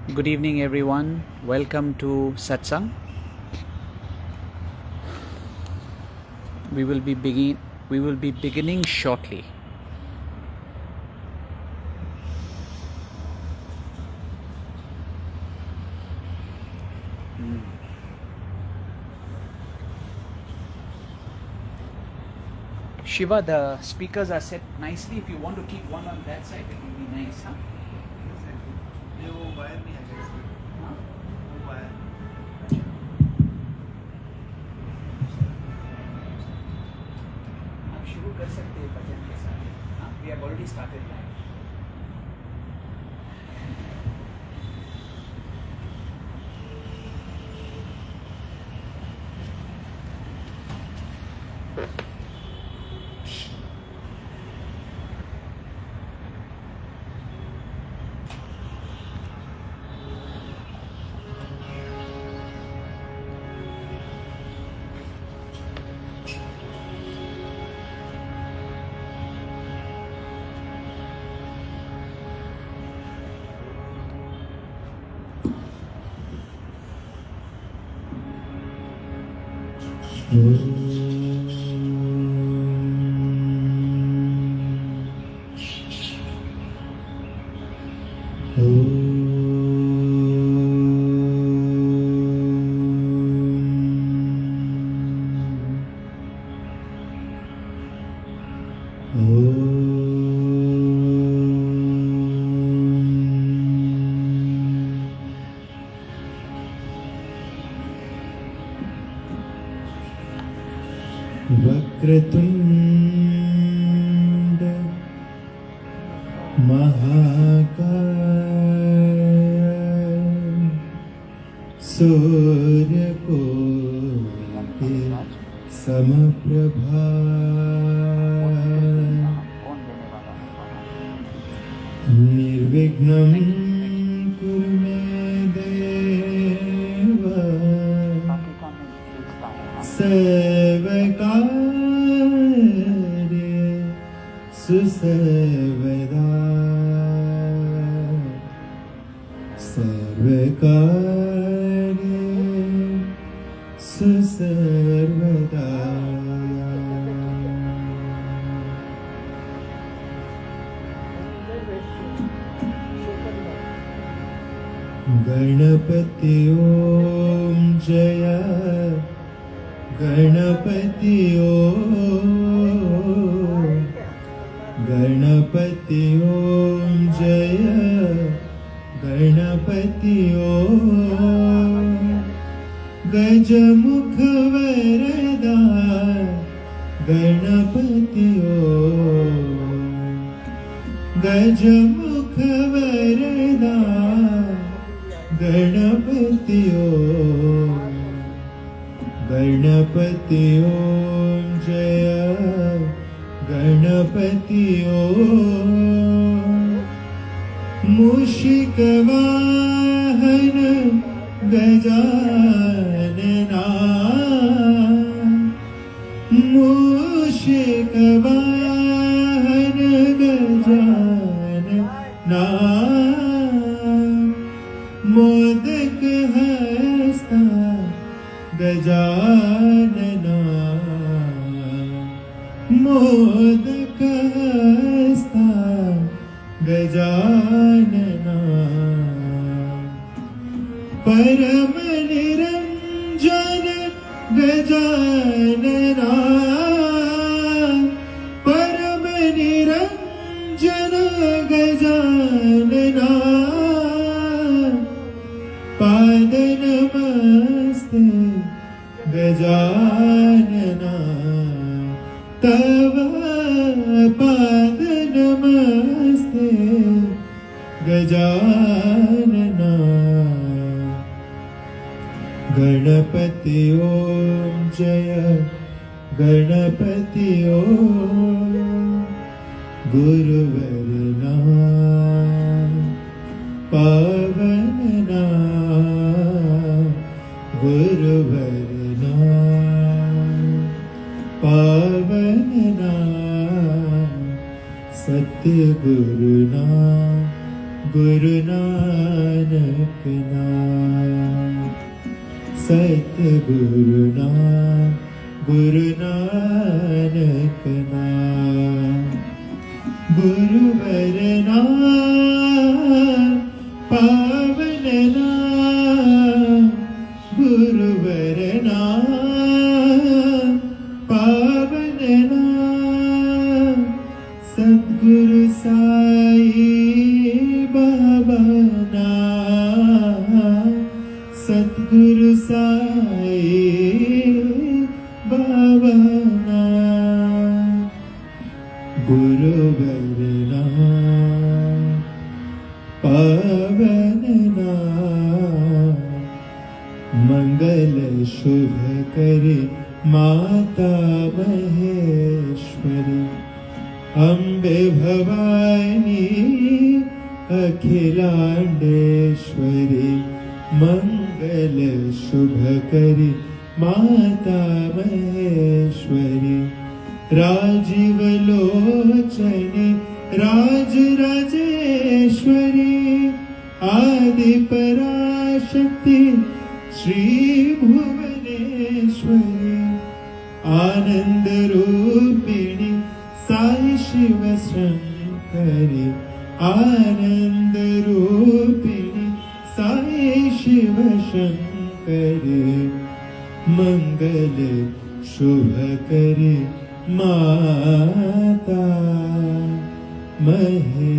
Good evening, everyone. Welcome to Satsang. We will be beginning shortly. Shiva, the speakers are set nicely. If you want to keep one on that side, it will be nice, huh? आप शुरू कर सकते हैं भजन के साथ, हाँ? We have already started live. Vakratunda महाकाय सूर्यकोटि समप्रभा निर्विघ्नं कुरु मे देव सर्वकार्ये सुसर्वदा सर्वकार्ये सुसर्वदा गणपति ओम जय गणपति ओम गणपति ओम जय गणपति ओम गजमुख वरदा गणपति ओम गजमुख वरदा गणपति ओम गणपति ओम जय गणपति ओम मूषिक वाहन गजानना मूषिक वाहन गजानना मोदक हस्ता गजानना मोदक हस्ता गजानना परम निरंजन गजानना परम निरंजन गजानना पाद नमस्ते गजानना तव पाद नमस्ते गजानना गणपति ओम जय गणपति ओम गुरुवरना पावनना गुरुवरना पावनना सत्य गुरुना गुरु नानक नाम सतगुरु नाम गुरु नानक नाम गुरुवर नाम पावन नाम गुरुवर नाम पावन नाम सतगुरु साई बाबा नाम सतगुरु साई बाबा नाम गुरुवर नाम पावन नाम मंगल शुभ करे माता महेश्वरी अम्बे भवानी अखिलांडेश्वरी मंगल शुभ करे माता महेश्वरी राजीव लोचने राज राजेश्वरी आदि पराशक्ति श्री भुवनेश्वरी आनंद रूपिणी साई शिव शंकरी आनंद रूपिणी साई शिव शंकरी मंगल शुभ करे माता Maheshwari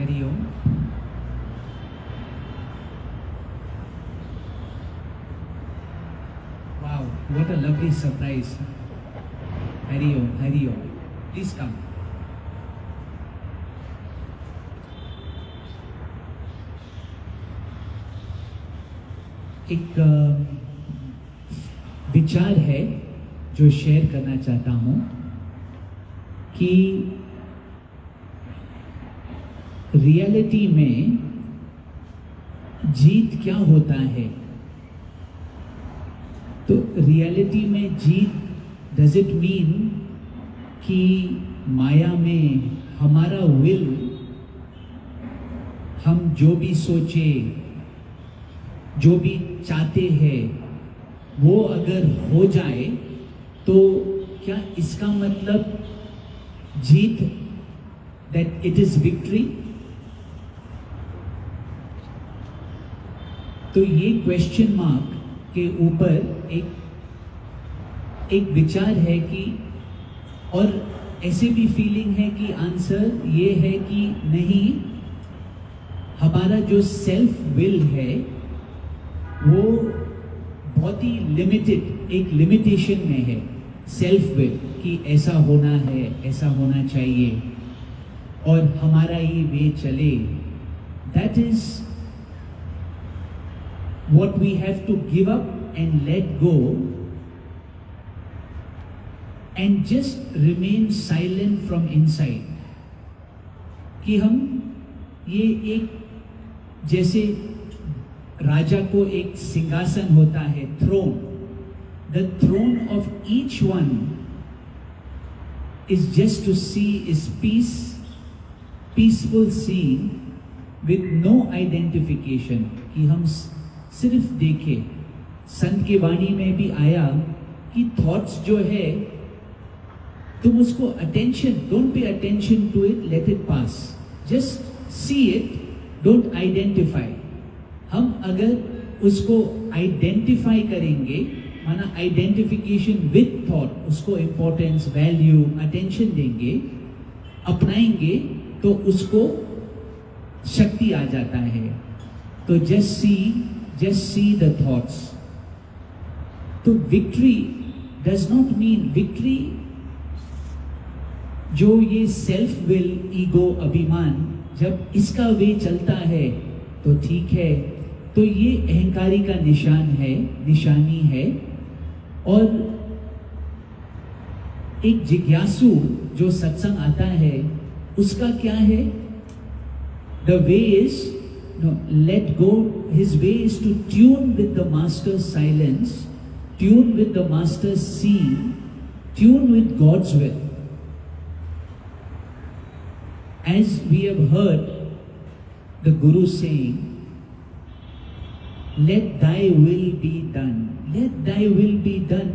Hari Om. Wow, what a lovely surprise. Hari Om, Hari Om. Please come. एक विचार है जो शेयर करना चाहता हूँ कि रियलिटी में जीत क्या होता है। तो रियलिटी में जीत डज इट मीन कि माया में हमारा विल, हम जो भी सोचे, जो भी चाहते हैं वो अगर हो जाए तो क्या इसका मतलब जीत, दैट इट इज विक्ट्री? तो ये क्वेश्चन मार्क के ऊपर एक विचार है कि, और ऐसे भी फीलिंग है कि आंसर ये है कि नहीं, हमारा जो सेल्फ विल है वो बहुत ही लिमिटेड, एक लिमिटेशन में है। सेल्फ विल कि ऐसा होना है, ऐसा होना चाहिए और हमारा ही वे चले, that is what we have to give up and let go and just remain silent from inside। कि हम ये एक, जैसे राजा को एक सिंहासन होता है, throne, the throne of each one is just to see is peaceful seeing with no identification। कि हम सिर्फ देखे। संत की वाणी में भी आया कि थॉट्स जो है तुम उसको attention, don't pay attention to it, let it pass, just see it, don't identify. हम अगर उसको आइडेंटिफाई करेंगे, माना आइडेंटिफिकेशन विद थॉट, उसको इंपॉर्टेंस, वैल्यू, अटेंशन देंगे, अपनाएंगे, तो उसको शक्ति आ जाता है। तो just see the thoughts। तो victory does not mean, victory जो ये सेल्फ विल, ईगो, अभिमान, जब इसका वे चलता है तो ठीक है, तो ये अहंकारी का निशानी है। और एक जिज्ञासु जो सत्संग आता है उसका क्या है? The way is let go, his way is to tune with the master's silence, tune with the master's scene, tune with God's will. As we have heard the Guru saying, let thy will be done. Let thy will be done.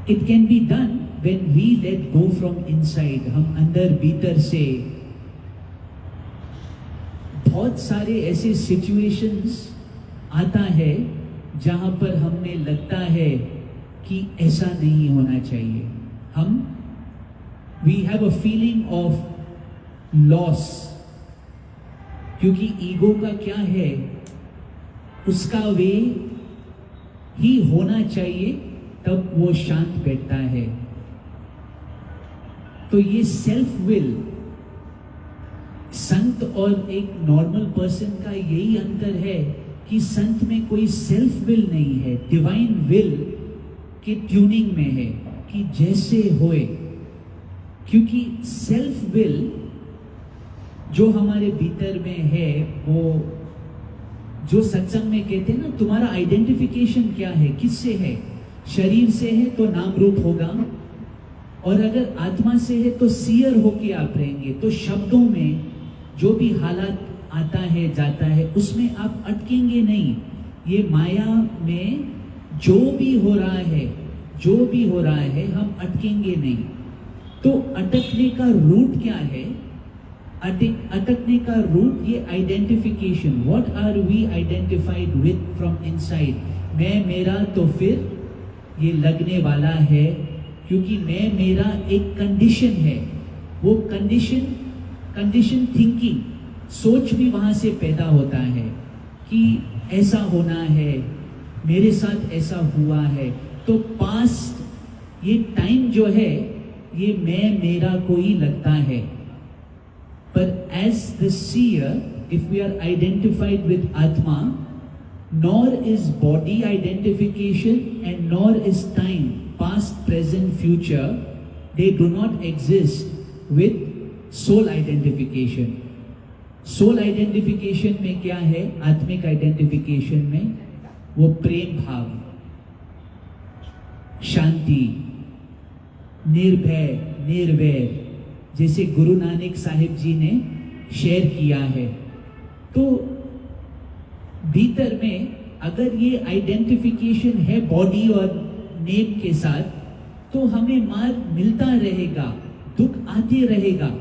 It can be done when we let go from inside. हम अंदर भीतर से बहुत सारे ऐसे situations आता है जहां पर हमें लगता है कि ऐसा नहीं होना चाहिए. We have a feeling of loss, क्योंकि ईगो का क्या है, उसका वे ही होना चाहिए तब वो शांत बैठता है. तो ये सेल्फ विल, संत और एक नॉर्मल पर्सन का यही अंतर है कि संत में कोई सेल्फ विल नहीं है, डिवाइन विल के ट्यूनिंग में है कि जैसे होए. क्योंकि सेल्फ विल जो हमारे भीतर में है, वो जो सत्संग में कहते हैं ना, तुम्हारा आइडेंटिफिकेशन क्या है, किससे है? शरीर से है तो नाम रूप होगा, और अगर आत्मा से है तो सीयर होके आप रहेंगे. तो शब्दों में जो भी हालात आता है जाता है उसमें आप अटकेंगे नहीं. ये माया में जो भी हो रहा है हम अटकेंगे नहीं. तो अटकने का रूट क्या है? अटकने का रूट ये identification. What are we identified with from inside? मैं मेरा, तो फिर ये लगने वाला है, क्योंकि मैं मेरा एक कंडीशन है. वो कंडीशन थिंकिंग, सोच भी वहां से पैदा होता है कि ऐसा होना है, मेरे साथ ऐसा हुआ है. तो पास्ट ये टाइम जो है ये मैं मेरा को ही लगता है. पर as the seer, if we are identified with atma, nor is body identification and nor is time, past, present, future, they do not exist with soul identification. Soul identification में क्या है? आत्मिक आइडेंटिफिकेशन में वो प्रेम भाव, शांति, निर्भय, निर्वैर, जैसे गुरु नानक साहिब जी ने शेयर किया है. तो भीतर में अगर ये आइडेंटिफिकेशन है बॉडी और नेम के साथ, तो हमें मार मिलता रहेगा, दुख आते रहेगा.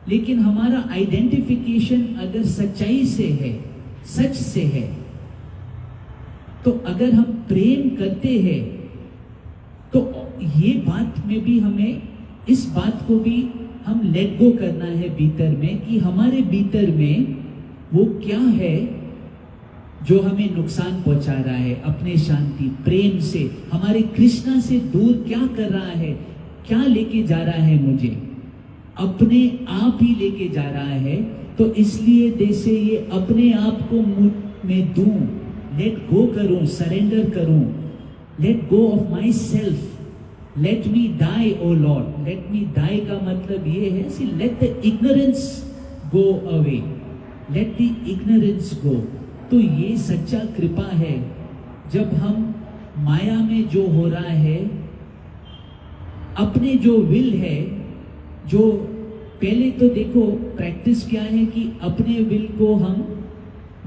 लेकिन हमारा आइडेंटिफिकेशन अगर सच्चाई से है, सच से है, तो अगर हम प्रेम करते हैं, तो ये बात में भी हमें, इस बात को भी हम लेट गो करना है भीतर में, कि हमारे भीतर में वो क्या है जो हमें नुकसान पहुंचा रहा है. अपने शांति, प्रेम से, हमारे कृष्णा से दूर क्या कर रहा है, क्या लेके जा रहा है मुझे, अपने आप ही लेके जा रहा है. तो इसलिए जैसे ये अपने आप को मैं दूं, लेट गो करूं, सरेंडर करूं, let go of myself, let me die O lord. Let me die का मतलब ये है, see let the ignorance go away, let the ignorance go. तो ये सच्चा कृपा है. जब हम माया में जो हो रहा है, अपने जो विल है, जो पहले तो देखो प्रैक्टिस क्या है कि अपने विल को हम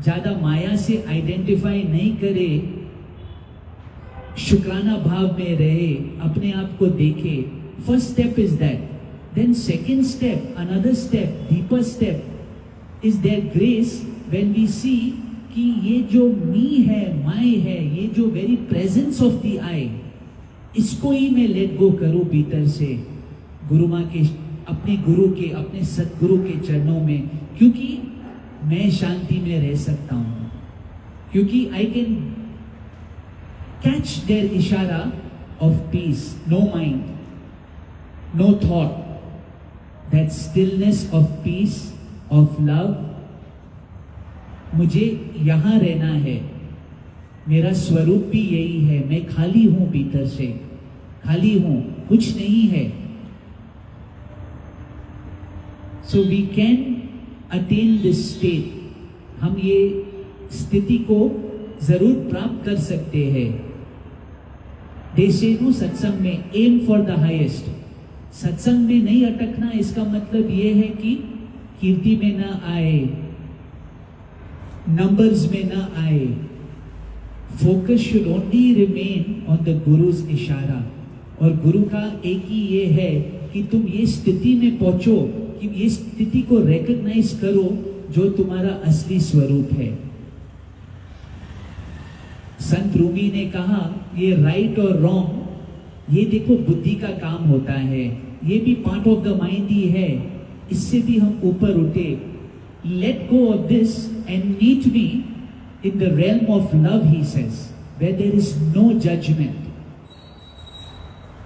ज्यादा माया से आइडेंटिफाई नहीं करें, शुक्राना भाव में रहे, अपने आप को देखे. First step is that. Then second step, another step, deeper step is there grace, when we see कि ये जो मी है, माय है, ये जो very presence of the I, इसको ही मैं लेट गो करूं भीतर से, गुरु माँ के, अपने गुरु के, अपने सतगुरु के चरणों में. क्योंकि मैं शांति में रह सकता हूं, क्योंकि आई कैन कैच देयर इशारा of peace, no mind, no thought, that stillness of peace, of love, मुझे यहाँ रहना है, मेरा स्वरूप भी यही है, मैं खाली हूं, भीतर से खाली हूं, कुछ नहीं है. So we can attain this state. हम ये स्थिति को जरूर प्राप्त कर सकते हैं. देशेनु सत्संग में एम फॉर द हाईएस्ट. सत्संग में नहीं अटकना, इसका मतलब ये है कि कीर्ति में ना आए, नंबर्स में ना आए. Focus should only remain on the guru's ishara. और गुरु का एक ही ये है कि तुम ये स्थिति में पहुंचो, कि ये स्थिति को रिकॉग्नाइज करो जो तुम्हारा असली स्वरूप है. संत रूमी ने कहा ये राइट और रॉन्ग, ये देखो बुद्धि का काम होता है, ये भी पार्ट ऑफ द माइंड ही है, इससे भी हम ऊपर उठे. Let go of this and meet me in the realm of love, he says, where there is no judgment.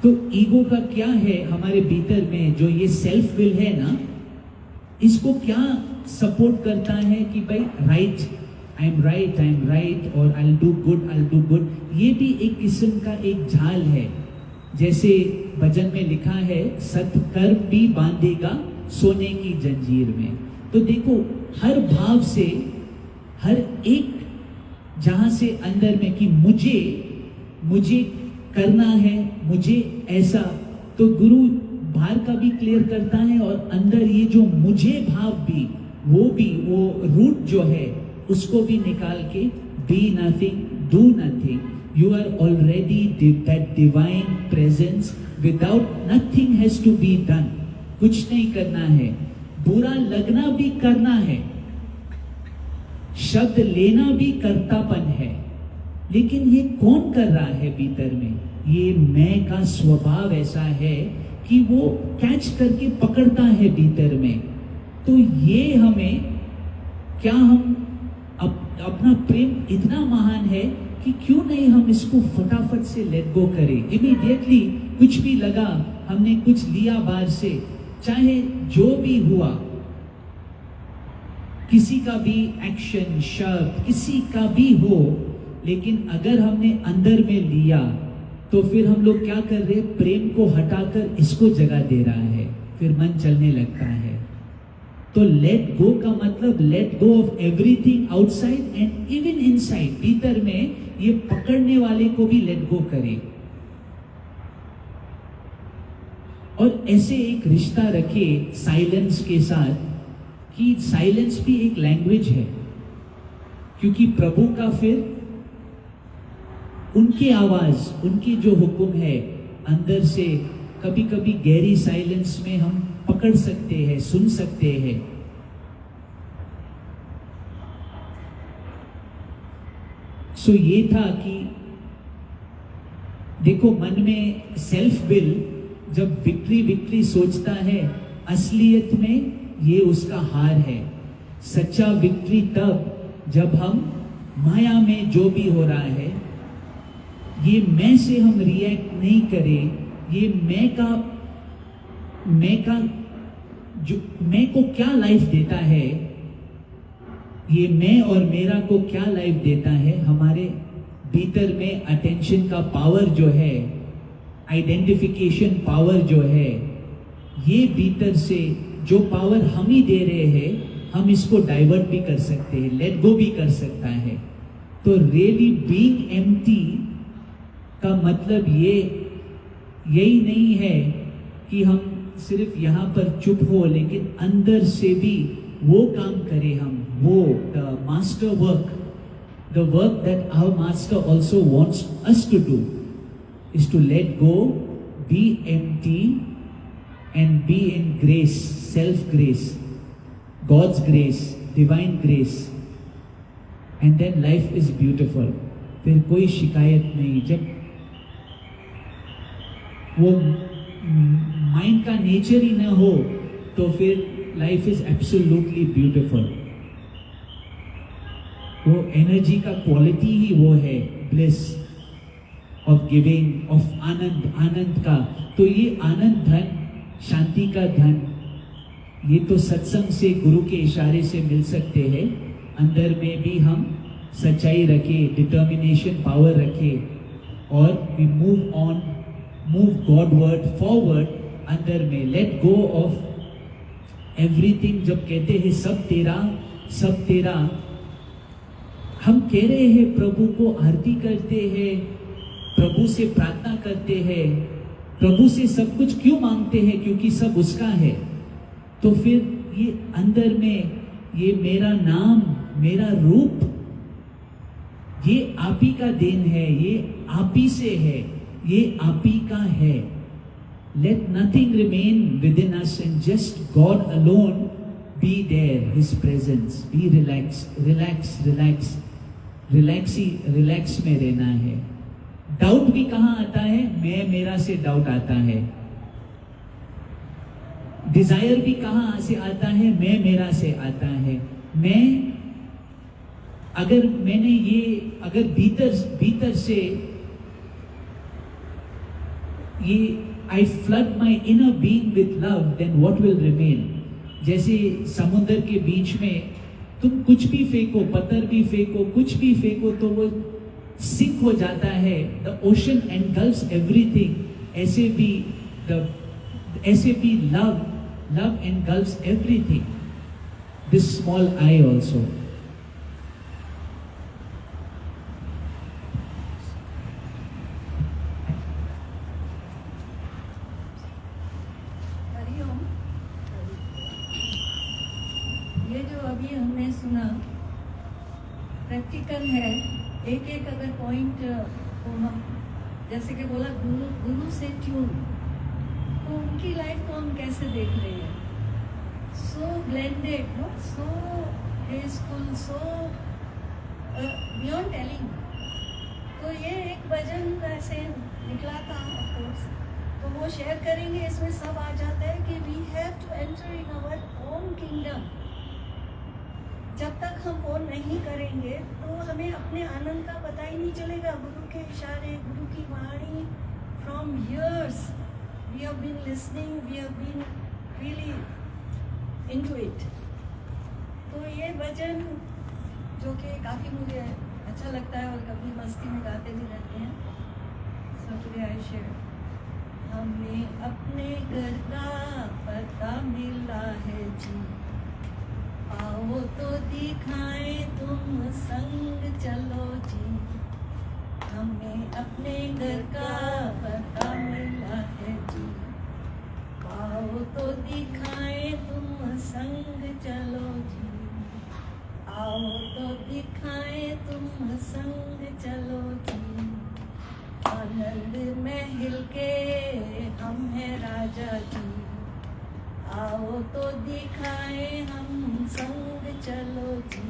तो ईगो का क्या है हमारे भीतर में, जो ये सेल्फ विल है ना, इसको क्या सपोर्ट करता है कि भाई राइट, आई एम राइट, और आई विल डू गुड. ये भी एक किस्म का एक झाल है. जैसे भजन में लिखा है, सत्कर्म भी बांधेगा सोने की जंजीर में. तो देखो हर भाव से, हर एक जहां से अंदर में कि मुझे करना है, मुझे ऐसा, तो गुरु बाहर का भी क्लियर करता है और अंदर ये जो मुझे भाव भी, वो रूट जो है उसको भी निकाल के, be nothing, do nothing, you are already that divine presence, without nothing has to be done. कुछ नहीं करना है, बुरा लगना भी करना है, शब्द लेना भी कर्तापन है, लेकिन ये कौन कर रहा है भीतर में? ये मैं का स्वभाव ऐसा है कि वो कैच करके पकड़ता है भीतर में. तो ये हमें क्या, हम अपना प्रेम इतना महान है कि क्यों नहीं हम इसको फटाफट से लेट गो करें. इमीडिएटली कुछ भी लगा, हमने कुछ लिया बाहर से, चाहे जो भी हुआ, किसी का भी एक्शन, शब्द, किसी का भी हो, लेकिन अगर हमने अंदर में लिया तो फिर हम लोग क्या कर रहे हैं, प्रेम को हटाकर इसको जगह दे रहा है, फिर मन चलने लगता है. तो लेट गो का मतलब late go of everything outside and even inside. भीतर में ये पकड़ने वाले को भी लेट गो करे और ऐसे एक रिश्ता रखे साइलेंस के साथ, कि साइलेंस भी एक लैंग्वेज है. क्योंकि प्रभु का फिर उनकी आवाज, उनकी जो हुक्म है अंदर से, कभी कभी गहरी साइलेंस में हम पकड़ सकते हैं, सुन सकते हैं. सो ये था कि देखो मन में सेल्फ विल जब विक्ट्री सोचता है, असलियत में ये उसका हार है. सच्चा विक्ट्री तब जब हम माया में जो भी हो रहा है, ये मैं से हम रिएक्ट नहीं करें. ये मैं का जो मैं को क्या लाइफ देता है, ये मैं और मेरा को क्या लाइफ देता है, हमारे भीतर में अटेंशन का पावर जो है, आइडेंटिफिकेशन पावर जो है, ये भीतर से जो पावर हम ही दे रहे हैं, हम इसको डाइवर्ट भी कर सकते हैं, लेट गो भी कर सकता है. तो रियली बीइंग एम्प्टी का मतलब यही नहीं है कि हम सिर्फ यहाँ पर चुप हो, लेकिन अंदर से भी वो काम करें हम, वो the master work, the work that our master also wants us to do is to let go, be empty and be in grace, self grace, God's grace, divine grace, and then life is beautiful. फिर कोई शिकायत नहीं. जब वो mind का nature ही ना हो तो फिर लाइफ इज एब्सोल्युटली ब्यूटिफुल. वो एनर्जी का क्वालिटी ही वो है, ब्लिस. ऑफ गिविंग, ऑफ आनंद, आनंद का। तो ये आनंद धन, शांति का धन, ये तो सत्संग से, गुरु के इशारे से मिल सकते हैं। अंदर में भी हम सच्चाई रखें, डिटर्मिनेशन, पावर रखें और we move on, move godward, forward. अंदर में लेट गो ऑफ एवरीथिंग। जब कहते हैं सब तेरा, सब तेरा, हम कह रहे हैं प्रभु को आरती करते हैं, प्रभु से प्रार्थना करते हैं, प्रभु से सब कुछ क्यों मांगते हैं? क्योंकि सब उसका है। तो फिर ये अंदर में ये मेरा नाम, मेरा रूप, ये आप ही का देन है, ये आप ही से है, ये आप ही का है। Let nothing remain within us and just God alone be there, his presence. Be relax, relax, relax, relax में रहना है। डाउट भी कहाँ आता है? मैं मेरा से डाउट आता है। डिजायर भी कहाँ से आता है? मैं मेरा से आता है। मैं अगर मैंने ये, अगर भीतर से ये I flood my inner being with love, then what will remain? जैसे समुद्र के बीच में तुम कुछ भी फेंको, पत्थर भी फेंको, कुछ भी फेंको, तो वो सिंक हो जाता है। The ocean engulfs everything. ऐसे भी love engulfs everything, this small I also. Hariom. ये जो अभी हमने सुना प्रैक्टिकल है। एक एक अगर पॉइंट को हम, जैसे कि बोला गुरु से ट्यून, तो उनकी लाइफ को हम कैसे देख रहे हैं? So blended, no, so graceful, so beyond telling. तो ये एक भजन ऐसे निकला था ऑफ कोर्स, तो वो शेयर करेंगे। इसमें सब आ जाता है कि we have to enter in our own kingdom. जब तक हम वो नहीं करेंगे तो हमें अपने आनंद का पता ही नहीं चलेगा। गुरु के इशारे, गुरु की वाणी, from years we have been listening, we have been really into it। तो ये भजन जो कि काफ़ी मुझे अच्छा लगता है और कभी मस्ती में गाते भी रहते हैं। So today I share। हमें अपने घर का पता मिला है जी, आओ तो दिखाएं तुम संग चलो जी। हमें अपने घर का पता मिला है जी, आओ तो दिखाएं तुम संग चलो जी। आओ तो दिखाएं तुम संग चलो जी। आनंद महल के हम हैं राजा जी, आओ तो दिखाएं हम संग चलो जी।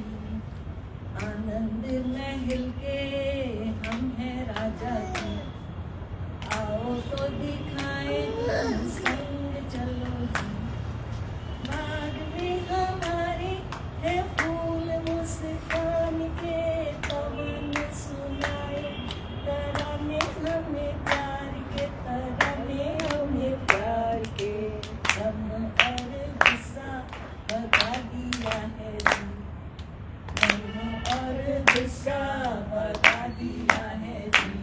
आनंद महल के हम हैं राजा जी, आओ तो दिखाएं हम संग चलो जी। बाग में हमारे है फूल मुस्कान के, पवन सुनाए तराने हमें प्यार के, तराने हमें प्यार के। हम और गुस्सा बता दिया है जी, हम और गुस्सा बता दिया है जी।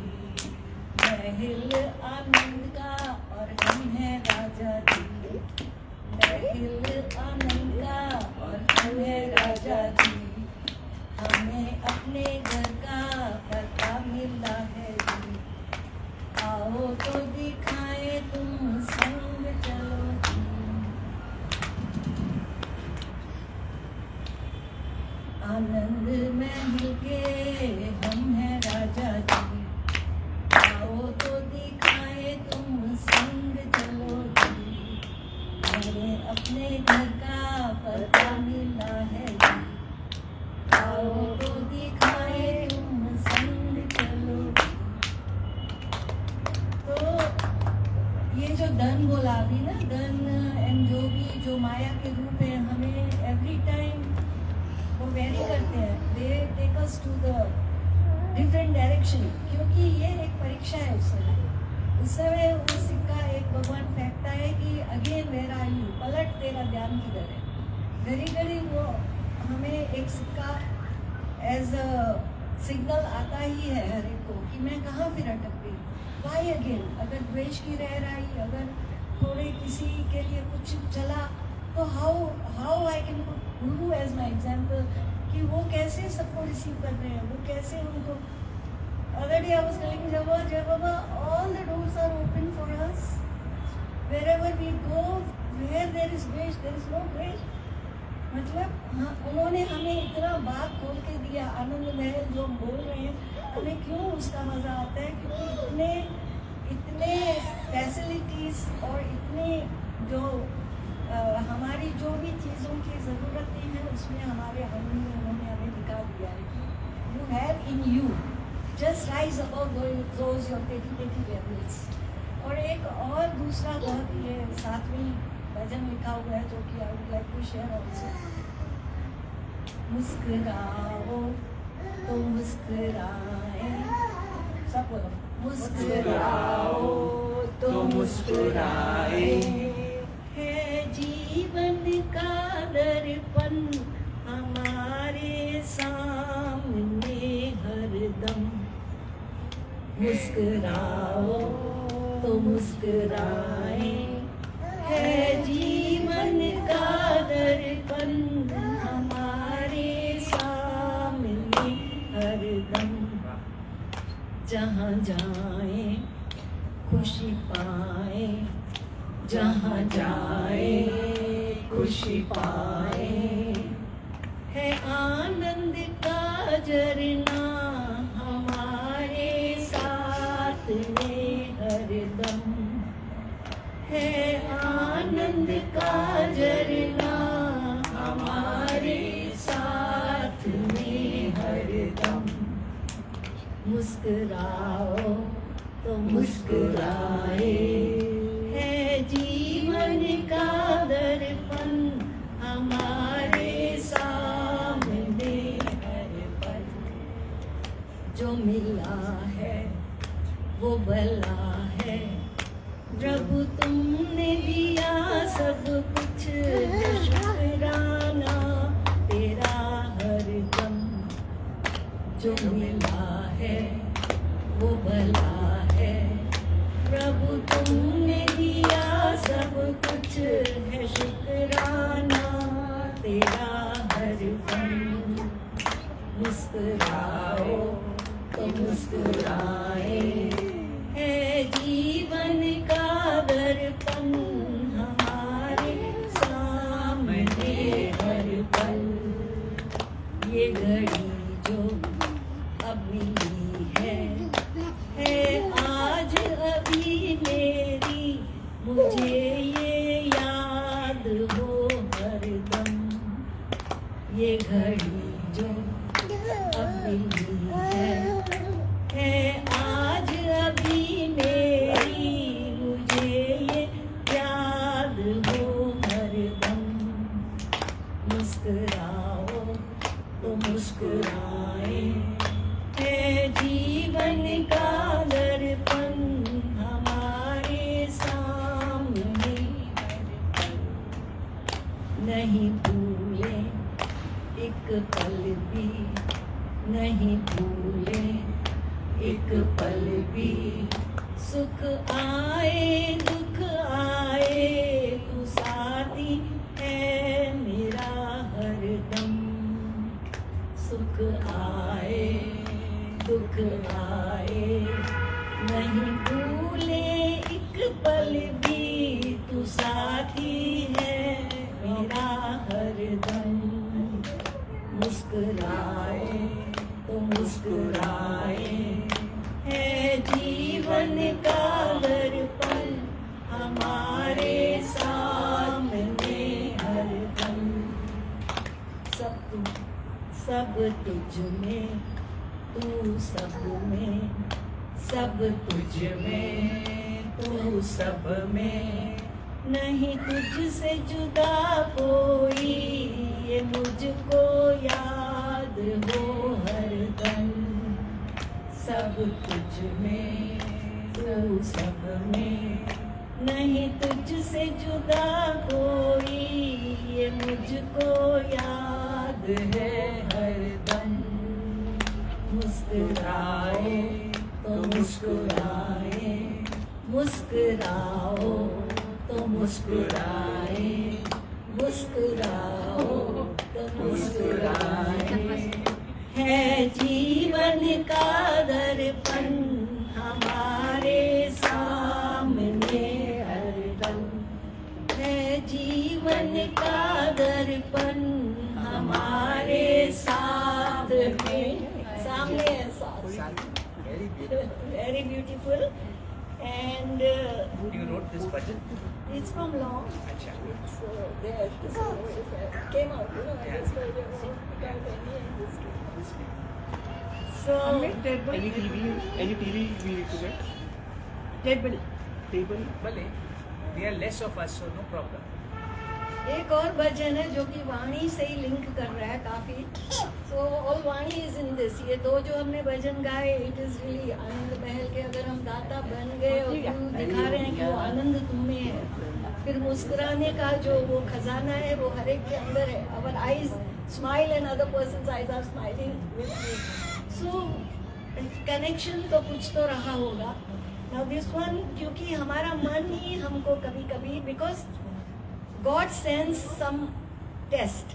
महल आनंद का और हम हैं राजा जी, महल आनंद का और हम हैं राजा जी। हमें अपने घर का पता मिला है जी, आओ तो दिखाएं तुम संग चलो जी। आनंद महल के हम हैं राजा जी, आओ तो दिखाएं तुम संग चलो जी। हमें अपने घर का पता मिला है जी, आओ तो दिखाएं तुम संग चलो जी। तो ये जो धन बोला अभी ना, धन एंड जो माया के रूप है, हमें एवरी टाइम वो वेरी करते हैं। They take us to the different direction, क्योंकि ये एक परीक्षा है उस समय वो सिक्का एक भगवान फेंकता है कि अगेन वेयर आर यू, पलट तेरा ध्यान किधर है। घड़ी घड़ी वो हमें एक सिक्का एज अ सिग्नल आता ही है हर एक को कि मैं कहाँ फिर अटक गई, वाई अगेन। अगर द्वेष की रह रही, अगर थोड़े किसी के लिए कुछ चला, तो how I can put Guru as my example कि वो कैसे सबको रिसीव कर रहे हैं, वो कैसे उनको। Already I was telling Jai Baba, all the doors are open for us. Wherever we go, where there is wish, there is no wish. मतलब हाँ, उन्होंने हमें इतना बात खोल के दिया, आनंद महल जो हम बोल रहे हैं, हमें क्यों उसका मज़ा आता है, क्योंकि इतने फैसिलिटीज़ और इतने जो हमारी जो भी चीज़ों की ज़रूरतें हैं उसमें हमारे उन्होंने हमें दिखा दिया है कि you have in you, just rise about those your पेटी लेवल्स। और एक और दूसरा बहुत ये 7वीं भजन लिखा हुआ है जो कि I would like to share also. मुस्कुराओ तो मुस्कुराए, सब बोलो, मुस्कुराओ तो मुस्कुराए, है जीवन का दर्पण हमारे सामने हरदम। मुस्कुराओ तो मुस्कुराए, है जीवन का दर्पण हमारे सामने हरदम। जहाँ जाए खुशी पाए, जहाँ जाए खुशी पाए, है आनंद का झरना हमारे साथ में हरदम। है आनंद का झरना हमारे साथ में हरदम। मुस्कुराओ तो मुस्कुराए, है जीवन का दर्पण हमारे सामने हर पल। जो मिला है वो भला है, प्रभु तुमने दिया सब कुछ, शुक्राना तेरा हरदम। जो मिला है वो भला है, प्रभु तुमने दिया सब कुछ, है शुक्राना तेरा हरदम। मुस्कुराओ तो मुस्कुराए, है जीवन का दर्पण हमारे सामने हर पल। ये घड़ी जो अब मिली है आज अभी मेरी, मुझे ये याद हो हरदम। ये घड़ी जो अब मिली है आज अभी मेरी, मुझे ये याद हो हरदम। मुस्कुराओ तो मुस्कुराए, है जीवन का दर्पण हमारे सामने हरदम। नहीं भूले एक पल भी, नहीं भूले एक पल भी, सुख आए दुख आए तू साथी है मेरा हरदम। सुख आए दुख आए, नहीं भूले एक पल भी, तू साथी है मेरा हरदम। मुस्कुराए तो मुस्कुराए, है जीवन का दर्पण हमारे सामने हरदम। सब तुझ में तू सब में, सब तुझ में तू सब में, नहीं तुझसे जुदा कोई, ये मुझको याद हो हरदम। सब तुझ में, तू सब में, नहीं तुझसे जुदा कोई, ये मुझको याद है हरदम। मुस्कुराए तो मुस्कुराए, मुस्कुराओ तो मुस्कुराए, मुस्कुराओ तो मुस्कुराए। है जीवन का दर्पण हमारे सामने हरदम, है जीवन का दर्पण हमारे साथ में, सामने है साथ। Very beautiful. And You wrote this bhajan? it's from long. Acha. So there, this came out, you know, Yeah. this was so Any TV we need to get? table. Table? Bale, there are less of us, so no problem. एक और भजन है जो कि वाणी से ही link कर रहा है काफी। सो ऑल वाणी इज इन दिस। ये दो जो हमने भजन गाए, इट इज रियली आनंद महल के। अगर हम दाता बन गए और गुरु दिखा रहे हैं कि वो आनंद तुम में है, फिर मुस्कुराने का जो वो खजाना है वो हर एक के अंदर है। Our eyes smile and other persons eyes are smiling with me. So connection तो कुछ तो रहा होगा। नाउ दिस वन, क्योंकि हमारा मन ही हमको कभी कभी, because God sends some test,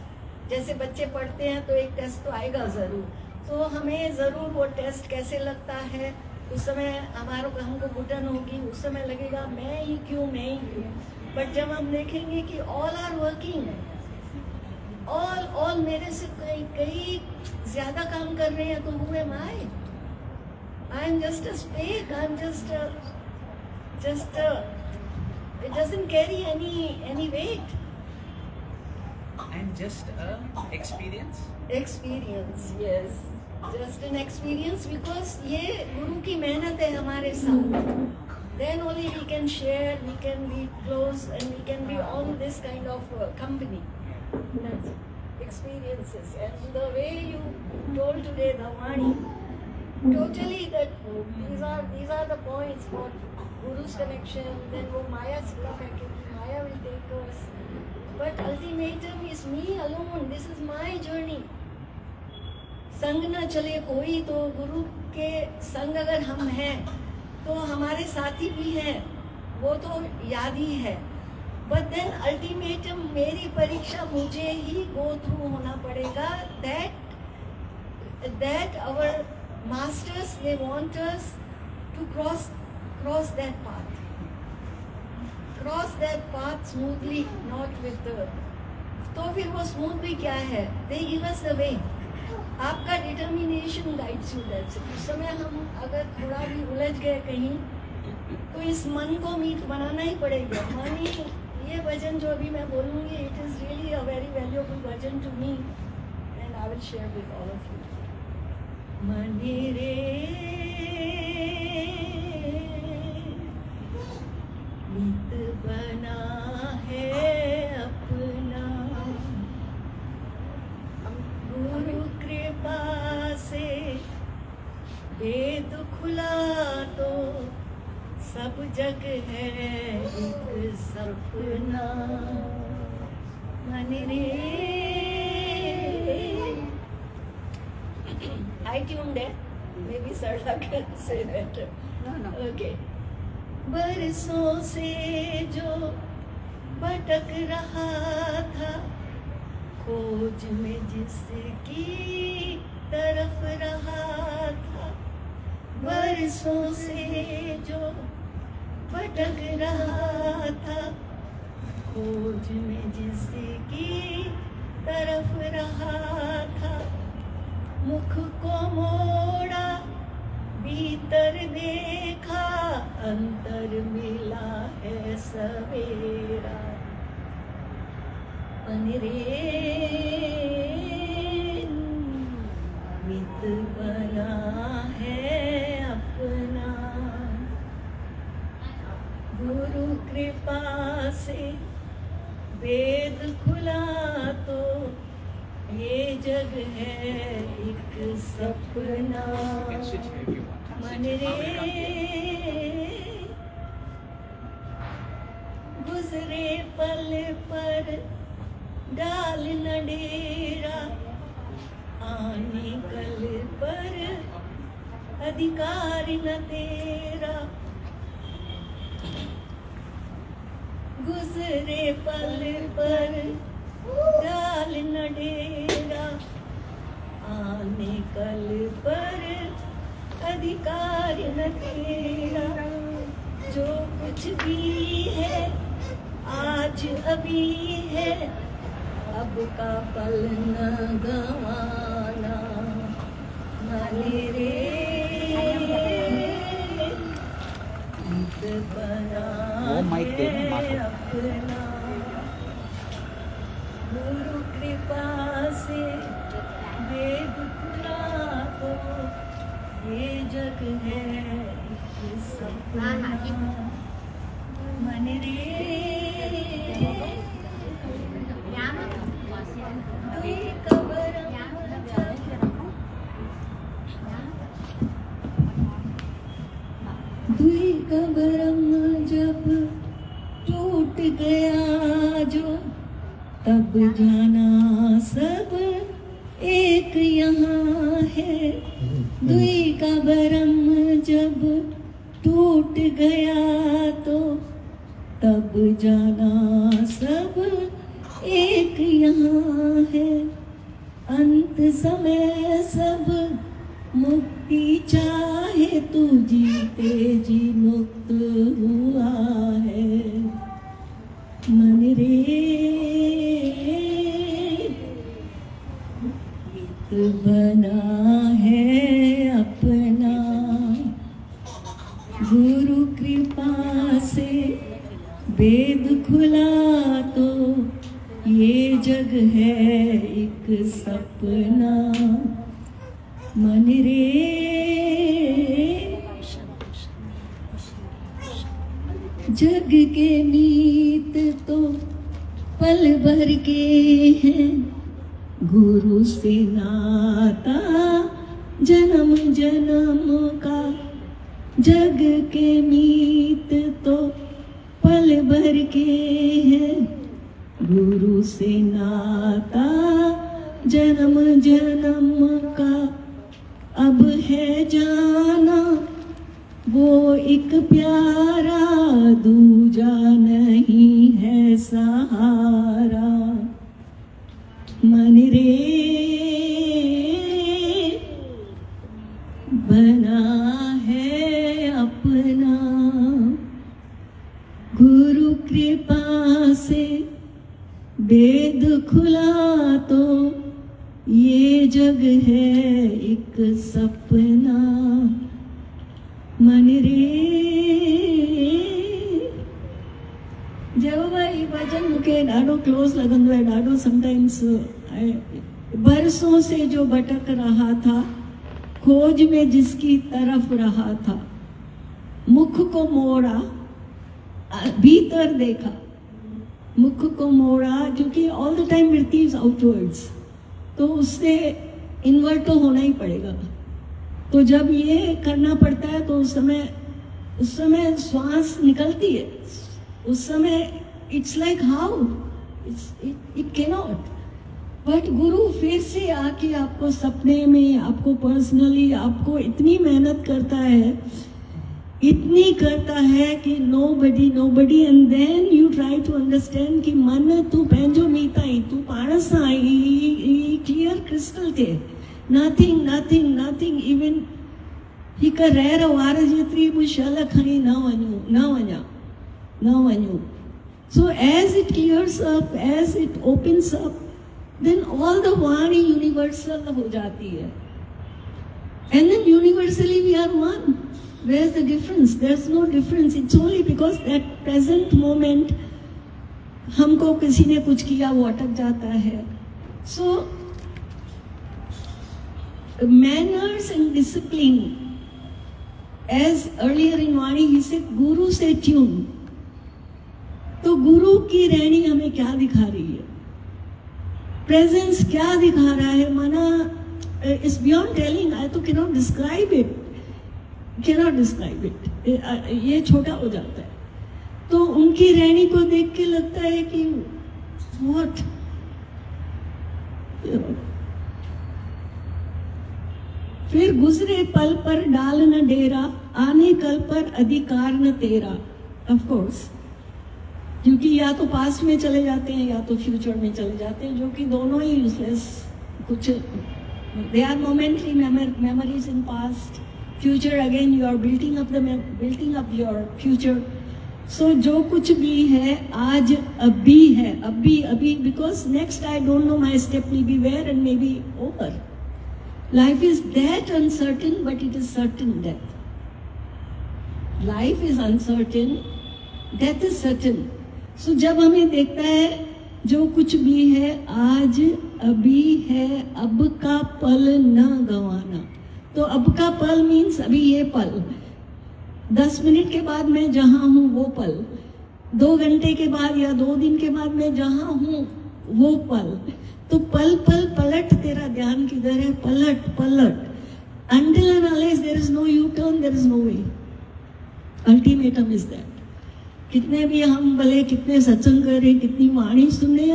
जैसे बच्चे पढ़ते हैं तो एक टेस्ट तो आएगा ज़रूर, तो हमें ज़रूर वो टेस्ट कैसे लगता है, उस समय हमको घुटन होगी, उस समय लगेगा मैं ही क्यों। बट जब हम देखेंगे कि ऑल आर वर्किंग, ऑल मेरे से कई ज़्यादा काम कर रहे हैं, तो who am I am just a speck, I am just it doesn't carry any weight. And just a experience. Experience, yes, just an experience, because ये गुरु की मेहनत है हमारे साथ। Then only we can share, we can be close, and we can be on this kind of company. That's experiences, and the way you told today, the Vani, totally that these are the points for Guru's connection. Then वो माया सिला है कि माया will take us, but ultimatum is me alone. This is my journey. संग न चले कोई, तो गुरु के संग अगर हम हैं तो हमारे साथी भी हैं, वो तो याद ही है। But then ultimatum मेरी परीक्षा मुझे ही go through होना पड़ेगा। That our masters, they want us to cross that path smoothly, not with the, तो फिर वो smoothly क्या है, they give us the way। आपका determination guides you, that's it। उस समय हम अगर थोड़ा भी उलझ गए कहीं, तो इस मन को मीत बनाना ही पड़ेगा। मन ही, ये भजन जो अभी मैं बोलूँगी, it is really a very valuable bhajan to me, and I will share with all of you। Money रे मित बना है अपना, गुरु कृपा से वेद खुला तो सब जग है एक सपना। मन रे, I tuned it. Maybe Sarda can say that. No. Okay. बरसों से जो भटक रहा था, खोज में जिसकी तरफ रहा था, बरसों से जो भटक रहा था, खोज में जिसकी तरफ रहा था, मुख को मोड़ा भीतर देखा, अंतर मिला है सवेरा। अनरे मित बना है अपना, गुरु कृपा से वेद खुला तो ये जग है एक सपना। You can sit here if you want. मन रे गुजरे पल पर डाल न डेरा, आने कल पर अधिकार न तेरा। गुजरे पल पर डाल न डेरा, आने कल पर अधिकार न तेरा। जो कुछ भी है आज अभी है, अब का पल न गवाना। माने रे गीत बना है अपना, गुरु कृपा से वेद खुला तो ये जग है एक सपना। मन रे दुई कबरम जब टूट गया जो, तब जाना सब एक यहाँ है। दुई कबरम जब टूट गया तो, तब जाना सब एक यहाँ है। अंत समय सब मुक्ति चाहे तू जीते जी मुक्त हुआ है। मन रे गीत बना है अपना, गुरु कृपा से वेद खुला तो ये जग है एक सपना। मन रे जग के नीत तो पल भर के हैं, गुरु से नाता जन्म जन्म का। जग के मीत तो पल भर के हैं, गुरु से नाता जन्म जन्म का। अब है जाना वो एक प्यारा, दूजा नहीं है सहारा। मन रे बना है अपना, गुरु कृपा से वेद खुला तो ये जग है एक सपना। मन रे जब भाई भजन मूंखे ॾाढो क्लोज लॻंदो आहे, ॾाढो समटाइम्स बरसों से जो भटक रहा था, खोज में जिसकी तरफ रहा था, मुख को मोड़ा भीतर देखा, मुख को मोड़ा, क्योंकि ऑल द टाइम वृत्ति इज आउटवर्ड्स, तो उससे इन्वर्ट तो होना ही पड़ेगा। तो जब ये करना पड़ता है तो उस समय श्वास निकलती है, उस समय it's like how it can not. But गुरु फिर से आके आपको सपने में, आपको पर्सनली, आपको इतनी मेहनत करता है, इतनी करता है कि nobody and then you try to understand कि मन तू पंहिंजो मीताई, तू पाण सां आई क्लियर क्रिस्टल थे, नथिंग इवन हिक रैर वार जेतिरी बि शल खणी न वञूं। So as it clears up, as it opens up, then all the Vani universal हो जाती है, and then universally we are one. Where's the difference? There's no difference. It's only because that present moment हमको किसी ने कुछ किया वो अटक जाता है. So manners and discipline, as earlier in Vani he said, Guru से tune. तो गुरु की रहनी हमें क्या दिखा रही है, प्रेजेंस क्या दिखा रहा है, माना इट्स बियॉन्ड टेलिंग, आई तो can not describe it. Cannot describe it, ये छोटा हो जाता है। तो उनकी रहनी को देख के लगता है कि व्हाट, फिर गुजरे पल पर डाल न डेरा, आने कल पर अधिकार न तेरा। ऑफ कोर्स, क्योंकि या तो पास्ट में चले जाते हैं या तो फ्यूचर में चले जाते हैं, जो कि दोनों ही यूजलेस। कुछ they are momentary memories in past, future again you are building up your future. So जो कुछ भी है आज अभी है, अभी, because next I don't know my step will be where and may be over. Life is that uncertain, but it is certain death. Life is uncertain, death is certain. So जब हमें देखता है जो कुछ भी है आज अभी है, अब का पल न गंवाना। तो अब का पल मीन्स अभी ये पल, 10 मिनट के बाद मैं जहाँ हूँ वो पल, 2 घंटे के बाद या 2 दिन के बाद मैं जहाँ हूँ वो पल। तो पल पल पलट, तेरा ध्यान किधर है, पलट पलट। Until and unless there is no U-turn, there is no way. Ultimatum is that. कितने भी हम भले कितने सत्संग करें, कितनी वाणी सुने,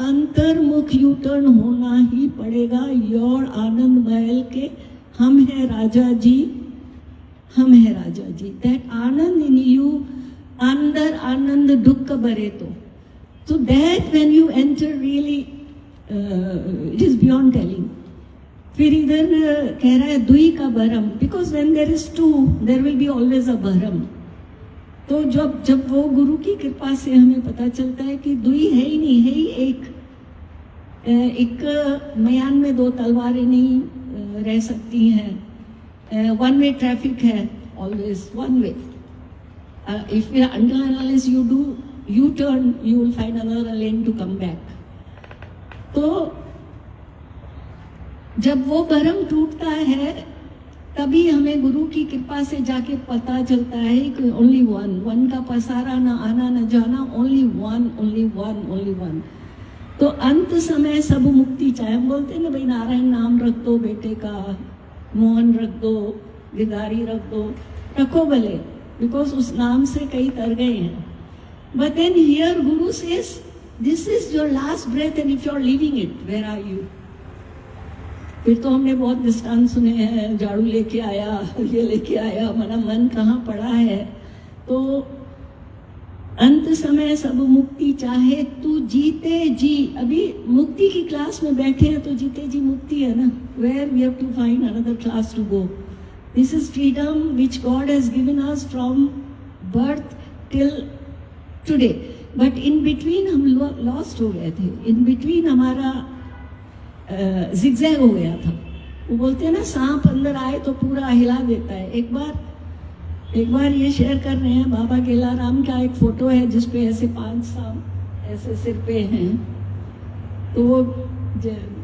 अंतर्मुख U-turn होना ही पड़ेगा। योर आनंद महल के हम हैं राजा जी, हम हैं राजा जी। दैट आनंद इन यू, अंदर आनंद दुख भरे तो that when you enter really it is beyond telling. फिर इधर कह रहा है दुई का भरम, because when there is two there will be always a भरम। तो जब वो गुरु की कृपा से हमें पता चलता है कि दुई है ही नहीं, है ही एक मयान में 2 तलवारें नहीं रह सकती हैं। वन वे ट्रैफिक है, always one way. If unless you do U-turn, you will find another lane to come back. तो जब वो भरम टूटता है तभी हमें गुरु की कृपा से जाके पता चलता है कि ओनली वन का पसारा ना आना ना जाना, ओनली वन। तो अंत समय सब मुक्ति चाहे, हम बोलते हैं ना भाई नारायण नाम रख दो बेटे का, मोहन रख दो, गिरधारी रख दो, रखो भले, बिकॉज उस नाम से कई तर गए हैं। But then here guru says this is your last breath and if you are living it, where are you. फिर तो हमने बहुत दृष्टांत सुने हैं, झाड़ू लेके आया, ये लेके आया, मना मन कहाँ पड़ा है। तो अंत समय सब मुक्ति चाहे तू जीते जी। अभी मुक्ति की क्लास में बैठे हैं तो जीते जी मुक्ति है ना, where we have to find another class to go. This is freedom which God has given us from birth till today. But in between हम लॉस्ट हो गए थे, इन बिटवीन हमारा जिगजैग हो गया था। वो बोलते हैं ना सांप अंदर आए तो पूरा हिला देता है। एक बार ये शेयर कर रहे हैं, बाबा केलाराम का एक फोटो है जिसपे ऐसे 5 सांप ऐसे सिर पे हैं। तो वो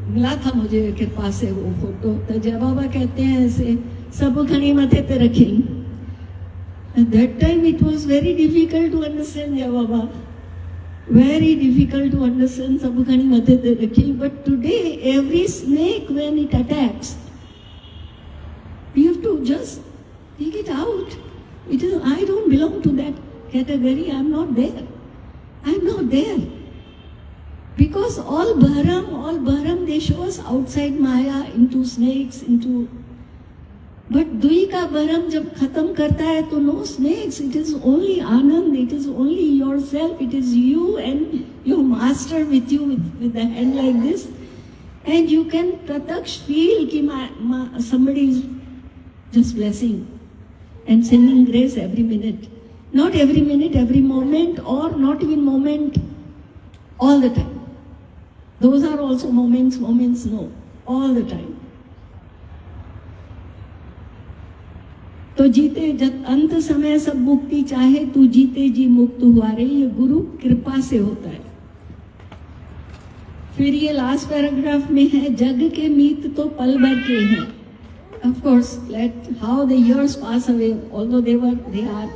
मिला था मुझे कृपा से वो फोटो। तो जय बाबा कहते हैं ऐसे सब खड़ी मथे पे रखें। At that time it was very difficult to understand जय बाबा, very difficult to understand सब खड़ी मथे पे रखें। But today every snake when it attacks, we have to just take it out. It is, I don't belong to that category. I am not there. I am not there. Because all bharam, they show us outside Maya, into snakes, into. But Dui ka bharam jab khatam karta hai to no snakes. It is only Anand. It is only yourself. It is you and your master with you with the hand like this. And you can prataksh feel ki somebody is just blessing and sending grace every minute. Not every minute, every moment, or not even moment, all the time. Those are also moments, no, all the time. तो जीते जब अंत समय सब मुक्ति चाहे तू जीते जी मुक्त हुआ रे, ये गुरु कृपा से होता है। फिर ये लास्ट पैराग्राफ में है, जग के मीत तो पल भर के हैं। Of course, let how the years pass away, although they are,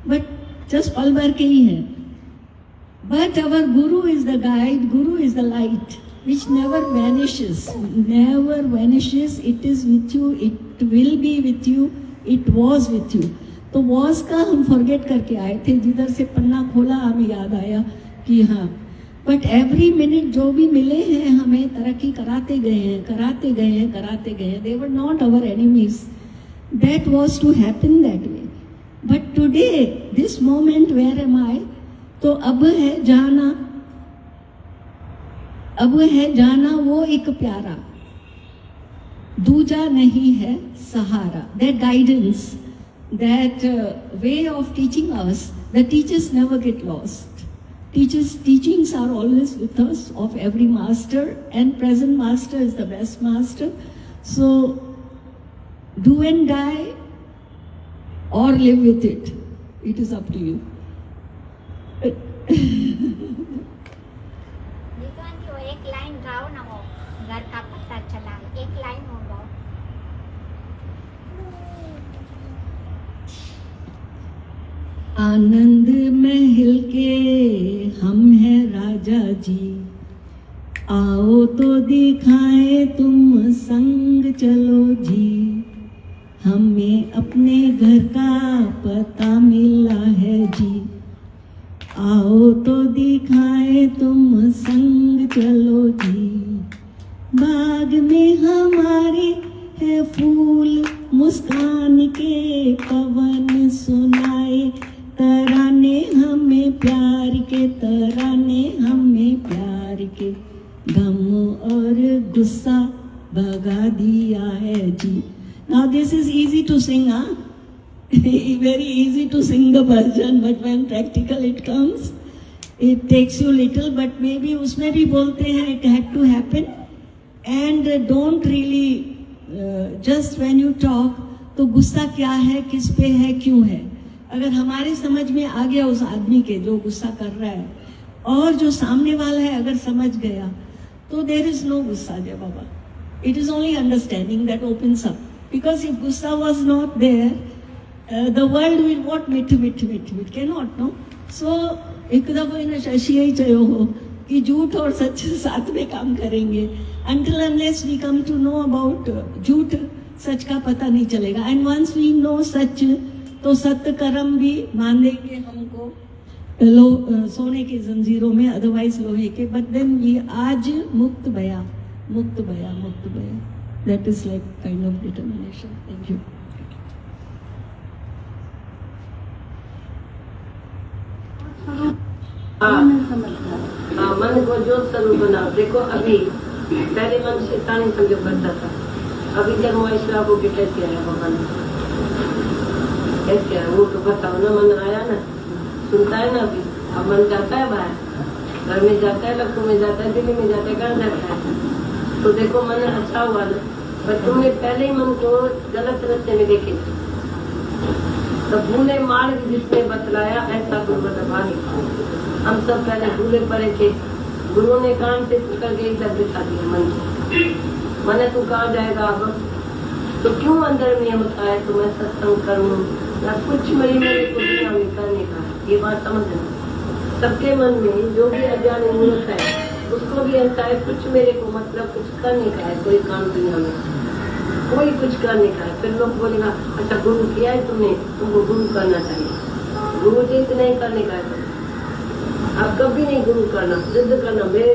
but just pal bhar ke hi hai. But our Guru is the guide, Guru is the light, which never vanishes. It is with you, it will be with you it was with you. तो was का हम forget करके आए थे, जिधर से पन्ना खोला हमें याद आया कि हाँ, बट एवरी मिनट जो भी मिले हैं हमें तरक्की कराते गए हैं, कराते गए हैं, कराते गए हैं। They were not our enemies, that was to happen that way. But today this moment where am I, तो अब है जाना, अब है जाना वो एक प्यारा, दूजा नहीं है सहारा। That guidance, that way of teaching us, the teachers never get lost. Teachings are always with us, of every master, and present master is the best master. So do and die or live with it. It is up to you. विद्वान जी, वो एक line गाओ ना, वो घर का पता चला, एक लाइन हो गाओ। आनंद महल के हम हैं राजा जी, आओ तो दिखाएं तुम संग चलो जी। हमें अपने घर का पता मिला है जी, आओ तो दिखाएं तुम संग चलो जी। बाग में हमारे है फूल मुस्कान के, पवन सुनाए तराने हमें प्यार के, तराने हमें प्यार के। गम और गुस्सा भगा दिया है जी। Now this is easy to sing, huh? Very easy to sing the version, but when practical it comes, it takes you little. But maybe उसमें भी बोलते हैं it had to happen, and don't really just when you talk, तो गुस्सा क्या है, किस पे है, क्यों है, अगर हमारे समझ में आ गया उस आदमी के जो गुस्सा कर रहा है, और जो सामने वाला है अगर समझ गया, तो there is no gussa Jai Baba. It is only understanding that opens up, because if gussa was not there, the world will what मिठ मिठ मिठ मिठ कैन नॉट नो। सो एक दफा इन शशि ही चयो हो कि झूठ और सच साथ में काम करेंगे। until unless we come to know about झूठ सच का पता नहीं चलेगा। And once we know such, तो सत्य कर्म भी बांधेंगे हमको सोने के जंजीरों में, अदरवाइज लोहे के। बट देन ये आज मुक्त भया, मुक्त भया, मुक्त भया, that is like kind of determination. Thank you. मन को जो स्वरूप बनाओ। देखो अभी पहले मन शैतानी समझो करता था, अभी जब मुआशरा को कैसे आया भगवान, कैसे आया वो तो बताओ ना। मन आया ना, सुनता है ना, अभी अब मन जाता है बाहर, घर में जाता है, लखनऊ में जाता है, दिल्ली में जाता है, कहाँ जाता है। तो देखो मन अच्छा हुआ ना, पर तुमने पहले ही मन को गलत रास्ते में देखे थे। तो भूले मार्ग जिसने बतलाया ऐसा गुरुबदबा नहीं। हम सब पहले भूले पड़े थे, गुरु ने कान से पकड़ के इधर बिठा दिया मन को। मैंने तू कहाँ जाएगा अब, तो क्यों अंदर में होता है तो मैं सत्संग करूँ या कुछ मेरे को दुनिया में करने का। ये बात समझना, सबके मन में जो भी अज्ञान मूर्ख है उसको भी ऐसा है, कुछ मेरे को मतलब कुछ करने का है, कोई काम दुनिया में कोई कुछ करने का है। फिर लोग बोलेगा अच्छा गुरु किया है तुमने, तुमको गुरु करना चाहिए। गुरु जी नहीं करने का है, अब कभी नहीं गुरु करना, जिद करना मेरे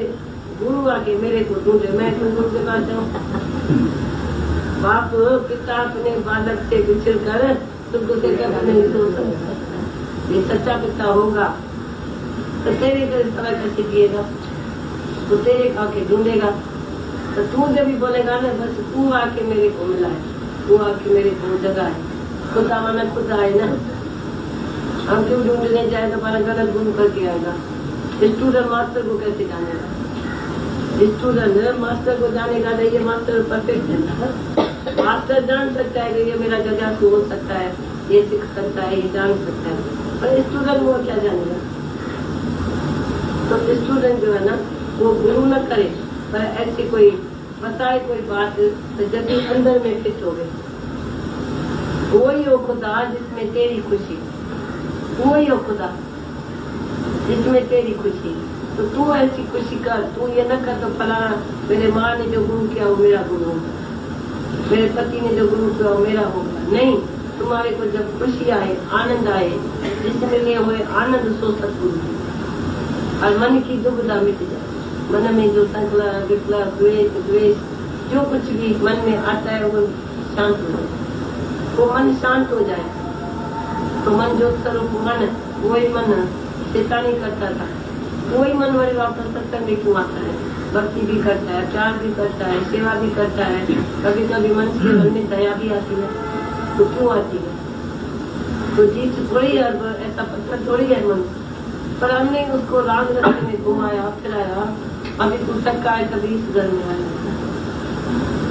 गुरु आके मेरे को ढूंढे, मैं तुमको जगा जाऊँ। बाप पिता अपने बालक से बिछड़ कर तुमको देखा नहीं सोच सकता। ये सच्चा पिता होगा तो तेरे तरह कैसे जिएगा, तो तेरे आके ढूंढेगा। तो तू जब भी बोलेगा ना बस तू आके मेरे को मिला है, तू आके मेरे को जगह है, खुदा माना खुदा है ना। हम क्यों ढूंढने जाए तो हमारा गलत गुरु करके आएगा। स्टूडेंट मास्टर को कैसे जानेगा, स्टूडेंट मास्टर को जानेगा नहीं, ये मास्टर परफेक्ट है। मास्टर जान सकता है कि ये मेरा जगह हो सकता है, ये सीख सकता है, ये जान सकता है, पर स्टूडेंट वो क्या जानेगा। तो स्टूडेंट जो है ना वो गुरु न करे, पर ऐसी कोई बताए कोई बात तो जब अंदर में फिट हो गई, वही हो खुदा जिसमें तेरी खुशी, वही हो खुदा जिसमें तेरी खुशी। तो तू ऐसी खुशी कर, तू ये न कर तो फलाना मेरे माँ ने जो गुरु किया वो मेरा गुरु होगा, मेरे पति ने जो गुरु किया वो मेरा होगा। नहीं, तुम्हारे को जब खुशी आए, आनंद आए, जिसमें लिए हुए आनंद सो सतगुरु और मन की दुविधा मिट जाए। मन में जो संकला, विकला, द्वेष जो कुछ भी मन में आता है वो शांत हो जाए। वो मन शांत हो जाए तो मन जो स्वरूप मन, वही मन शैतानी करता था, वही मन वही वापस सत्संग में क्यों आता है? भक्ति भी करता है, प्यार भी करता है, सेवा भी करता है। कभी कभी मन के मन में दया भी आती है, तो क्यों आती है? तो जीत थोड़ी है, ऐसा पत्थर थोड़ी है मन, पर हमने उसको राग रस्ते में घुमाया फिराया। अभी तू थका है, कभी इस घर में आया।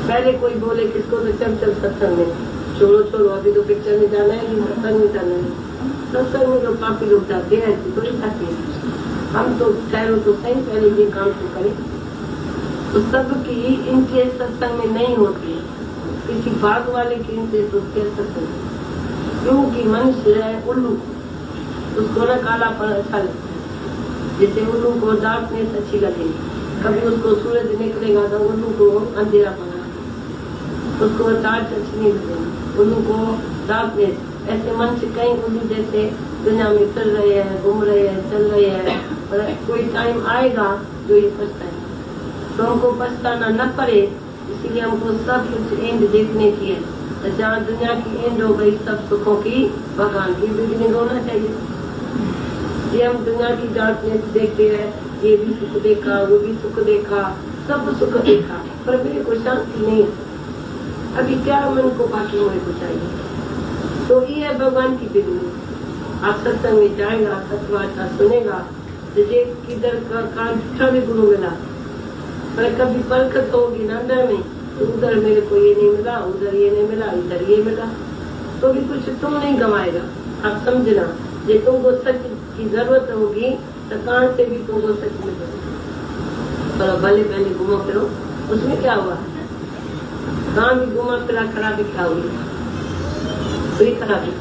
पहले कोई बोले किसको तो चल चल सत्संग में, छोड़ो छोड़ो अभी तो पिक्चर में जाना है, सत्संग में जाना है। सत्संग में तो काफी लोग जाते हैं, ऐसी थोड़ी जाते हैं। हम तो ठहरो तो सही, पहले ये काम तो करें। तो सबकी इंटरेस्ट सत्संग में नहीं होती है, किसी भाग वाले की इंटरेस्ट होती है सत्संग में। क्योंकि मनुष्य है उल्लू, उसको न कालापन अच्छा लगता है। जैसे उल्लू को डार्कनेस अच्छी लगेगी, कभी उसको सूरज निकलेगा तो उल्लू को अंधेरा पड़ा, उसको टार्च अच्छी नहीं लगेगी, उल्लू को डार्कनेस। ऐसे मन से कई उल्लू जैसे दुनिया में फिर रहे हैं, घूम रहे हैं, चल रहे हैं, पर कोई टाइम आएगा जो ये पछताए। तो हमको पछताना न पड़े, इसीलिए हमको सब कुछ एंड देखने की है। तो जहाँ दुनिया की एंड हो गई सब सुखों की, भगवान की बिगिनिंग होना चाहिए। ये हम दुनिया की डार्कनेस देखते हैं, ये भी सुख देखा, वो भी सुख देखा, सब सुख देखा, पर मेरे को शांति नहीं। अभी क्या मन को बाकी मेरे को चाहिए? तो ये है भगवान की बिगिनिंग। आप सत्संग में जाएगा, सत्वार्ता सुनेगा, तो ये किधर का झूठा भी गुरु मिला, पर कभी बरकत होगी ना अंदर में, तो उधर मेरे को ये नहीं मिला, उधर ये नहीं मिला, इधर ये मिला, तो भी कुछ तुम नहीं गंवाएगा। आप समझना, ये तुमको सच की जरूरत होगी तो कहाँ से भी तुमको सच मिलेगा। पर भले पहले घुमा फिरो, उसमें क्या हुआ? कहाँ भी घुमा फिरा खराबी क्या हुई? कोई खराबी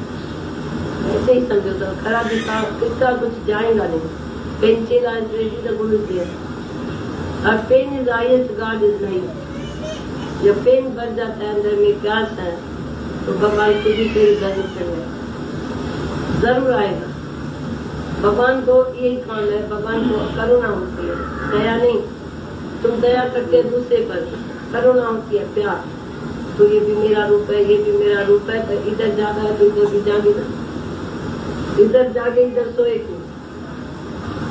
ऐसे ही समझो, तो खराबी का किसका कुछ जाएगा नहीं। पेन चेला दिया और pain is highest, God is नहीं। जब पेन भर जाता है अंदर में, प्यास है, तो भगवान खुद ही तेरे घर में चल जाए, जरूर आएगा। भगवान को यही काम है, भगवान को करुणा होती है, दया नहीं। तुम दया करते हैं दूसरे पर, करुणा होती है, प्यार। तो ये भी मेरा रूप है, ये भी मेरा रूप है, तो इधर जागा है तो इधर भी जागे ना, इधर जागे इधर सोए क्यों?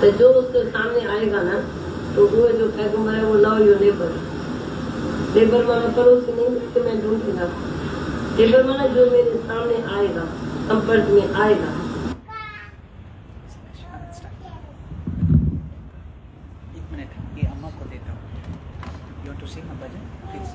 तो जो उसके सामने आएगा ना, तो वो जो पैगंबर है वो लव योर नेबर। नेबर माना पड़ोसी नहीं, इससे मैं ढूंढूंगा। नेबर माना जो मेरे सामने आएगा, संपर्क में आएगा। एक मिनट, ये अम्मा को देता हूँ। You want to sing a bhajan, please?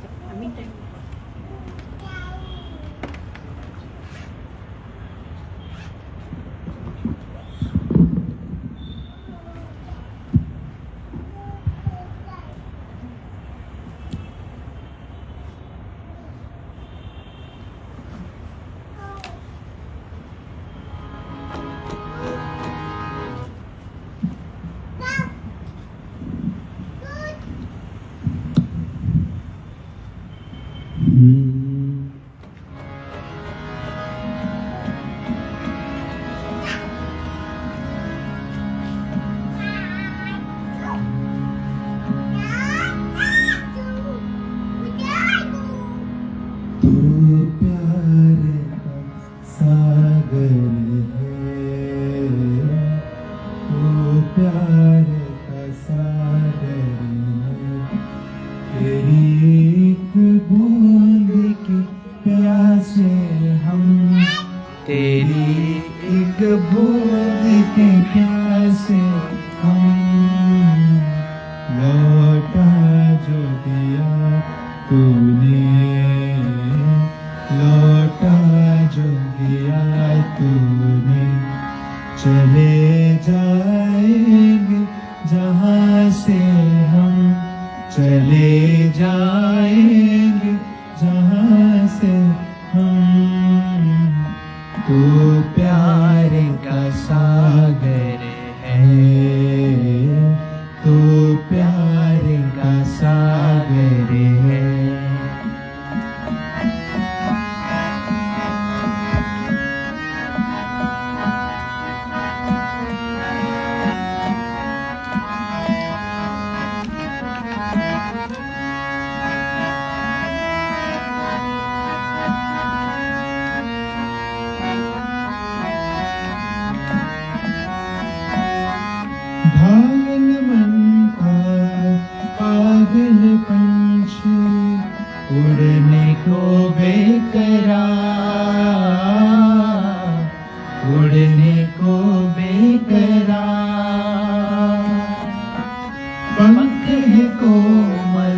पंख है कोमल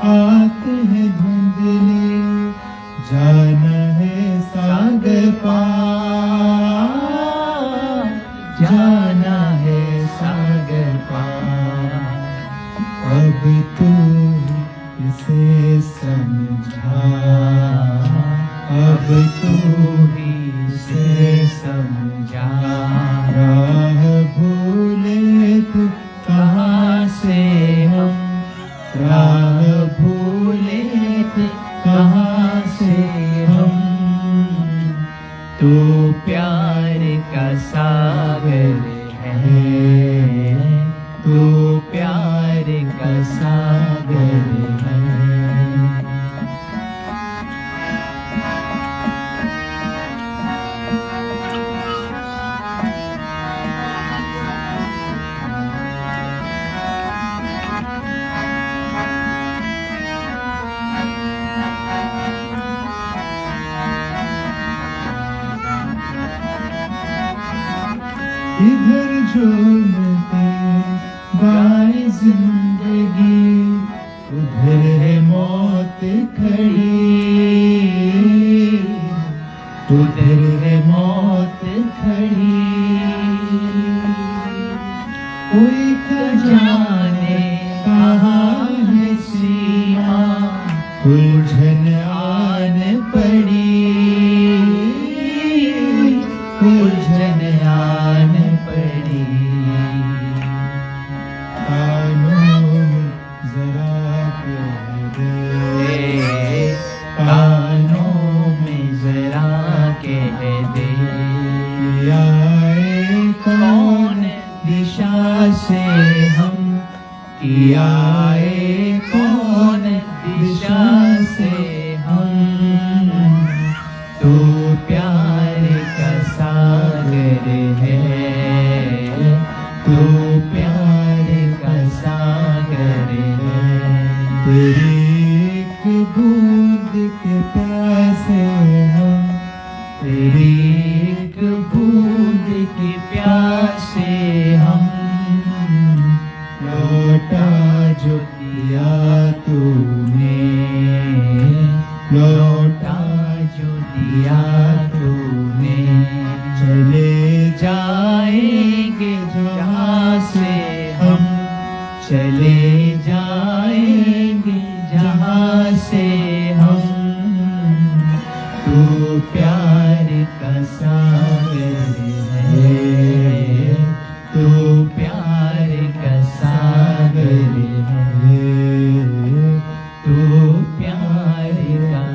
आंख है धुंधली, जाना है सागर पार, जाना है सागर पार। अब तू इसे समझा, अब तू ही इसे समझा। राह भूले तो कहाँ से हम, राह भूले तो कहाँ से हम। तू प्यार का सागर है, तू प्यार का सागर है। इधर झूमते गाए जिंदगी, उधर है मौत खड़ी, उधर है मौत खड़ी। कोई क्या जाने कहाँ है सीमा, उलझन आन पड़ी, उलझन आन पड़ी। कानों में जरा कह दे, कानों में जरा कह दे। आए कौन दिशा से हम, आए कौन दिशा से हम। तू प्यार का सागर है, तू प्यार का सागर है। तेरी एक बूंद के प्यासे हम, तेरी एक बूंद के प्यासे हम। लौटा जो दिया तूने, लौटा जो दिया तूने। चले जाएंगे जहाँ से हम, चले जाएंगे जहाँ से हम। तू प्यार का सागर है, तू प्यार का सागर है, तू प्यार का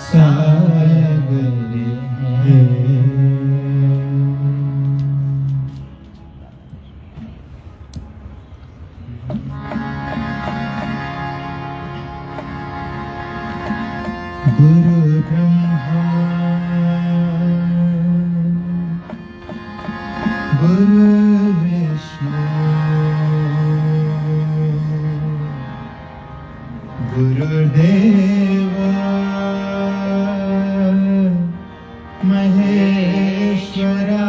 सागर है। गुरु ब्रह्मा गुरु विष्णु गुरुदेवा महेश्वरा।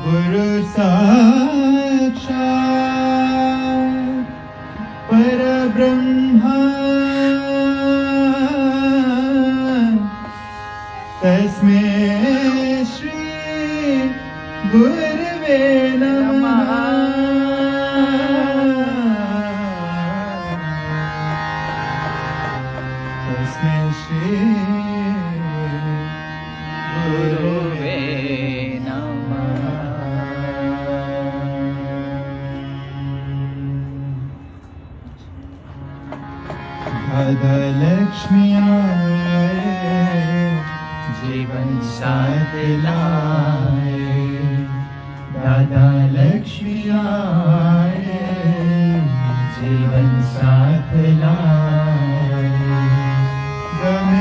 गुरु साक्षात् परब्रह्मा, तस्मै श्री गुरवे नमः। तस्मै श्री गुरवे नमः। दादा लक्ष्मी आए, जीवन साथ लाए। दादा लक्ष्मी आए, जीवन साथ लाए। गम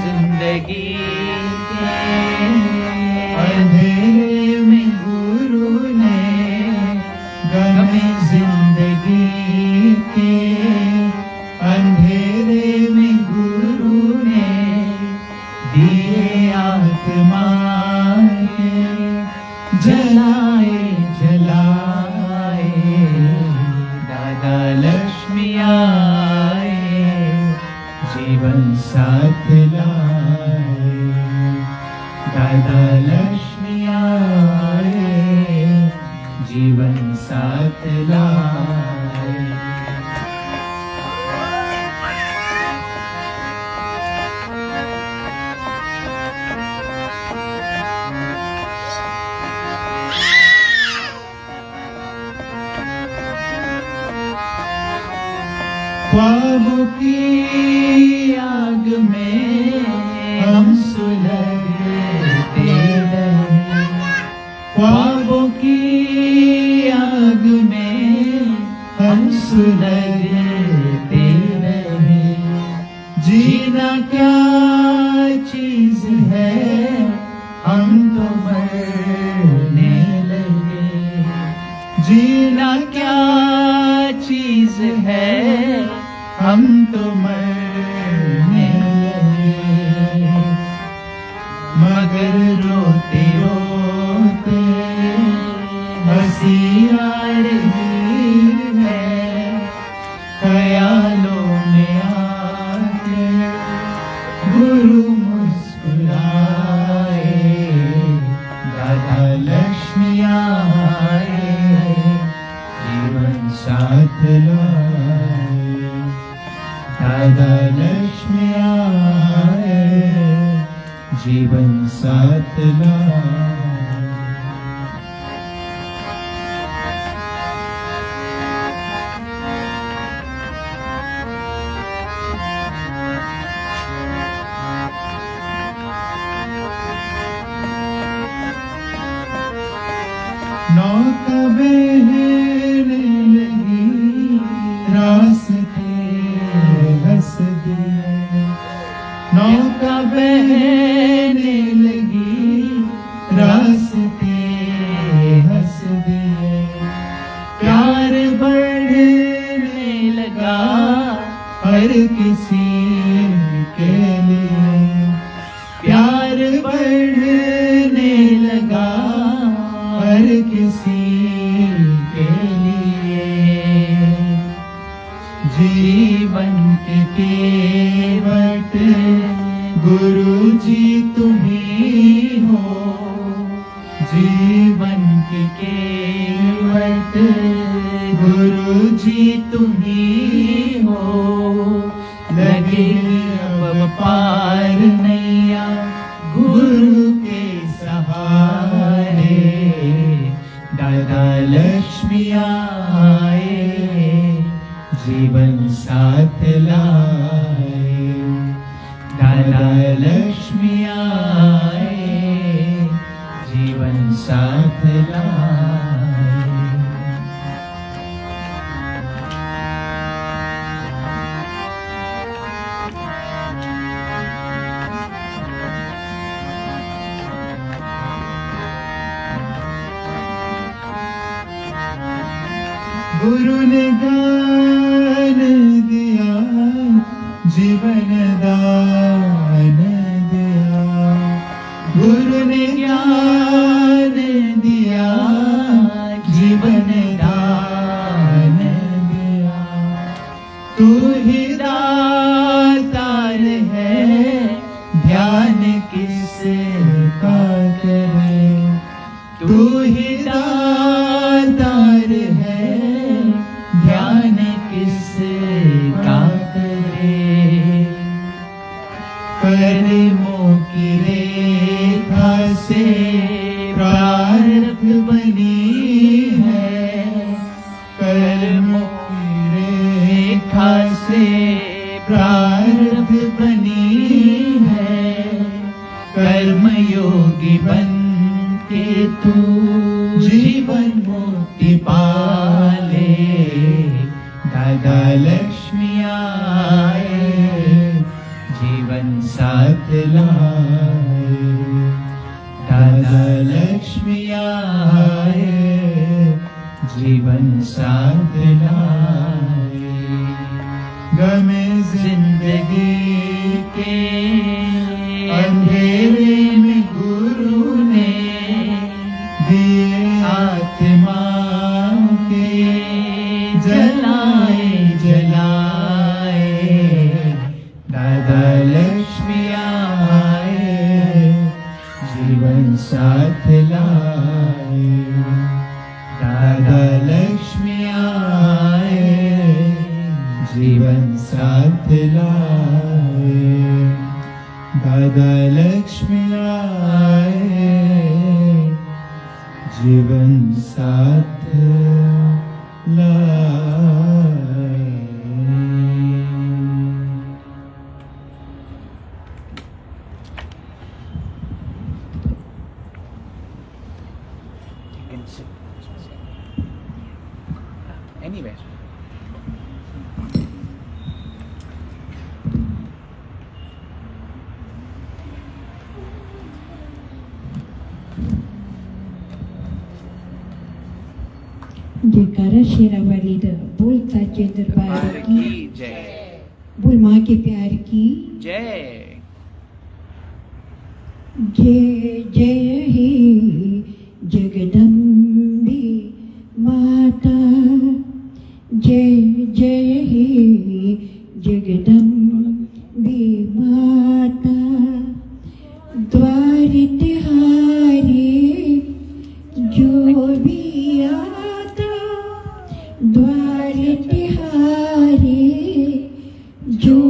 जिंदगी के अंधेरे में गुरु ने, गम जिंदगी के अंधेरे में गुरु ने दिए आत्मा के, जलाए जीवन साथ लाए। ख्वाबों की आग में हम सुलगते रहे, ख्वाबों की आग में हम सुलगते रहे। जीना क्या चीज है, हम तो मरने लगे। जीना क्या चीज है, हम तो मरने लगे। मगर रोते रोते हंसी आ रही है, ख्यालों में आके गुरु मुस्कुराए। दादा लक्ष्मी आए, जीवन साथ लाए। दादा लक्ष्मी आए, जीवन साथ लाए। नौका बहने लगी, रास्ते हंस दिए। नौका बहने लगी, रास्ते हंस दिए। प्यार बढ़ने लगा हर किसी के लिए। प्यार बढ़ने लगा हर किसी के लिए। जीवन के केवट गुरु जी तुम ही हो। जीवन के केवट गुरु जी तुम ही हो। लगे अब पार नैया गुरु के सहारे। दादा लक्ष्मी आए, जीवन साथ लाए। दादा लक्ष्मी आए, जीवन साथ लाए। गुरु ने ज्ञान दिया, जीवन दान दिया। गुरु ने ज्ञान दिया, जीवन दान दिया। तू ही दातार है, ध्यान किसका करे। तू ही दातार है, ध्यान किसका करे। कर्मों की रेखा से प्रारब्ध बनी है। कर्मों की रेखा से प्रारब्ध बनी है। कर्मयोगी बन के तू जीवन मुक्ति पाले। दादा लक्ष्मी आए, जीवन साथ लाए। दादा लक्ष्मी आए, जीवन साथ लाए। गमे जिंदगी के अंधेरे में गुरु ने दिए आत्मा के जलाए जलाए। दादा लक्ष्मी आए, जीवन साथ लाए। Anywhere. जयकारा शेरा वाली दा बोल साचे दरबार की जय बोल माँ के प्यार की जय जय जय हे जगदम्बे माता जय जय हे जगदम्बे माता द्वार तिहारे जो भी आता द्वार तिहारे जो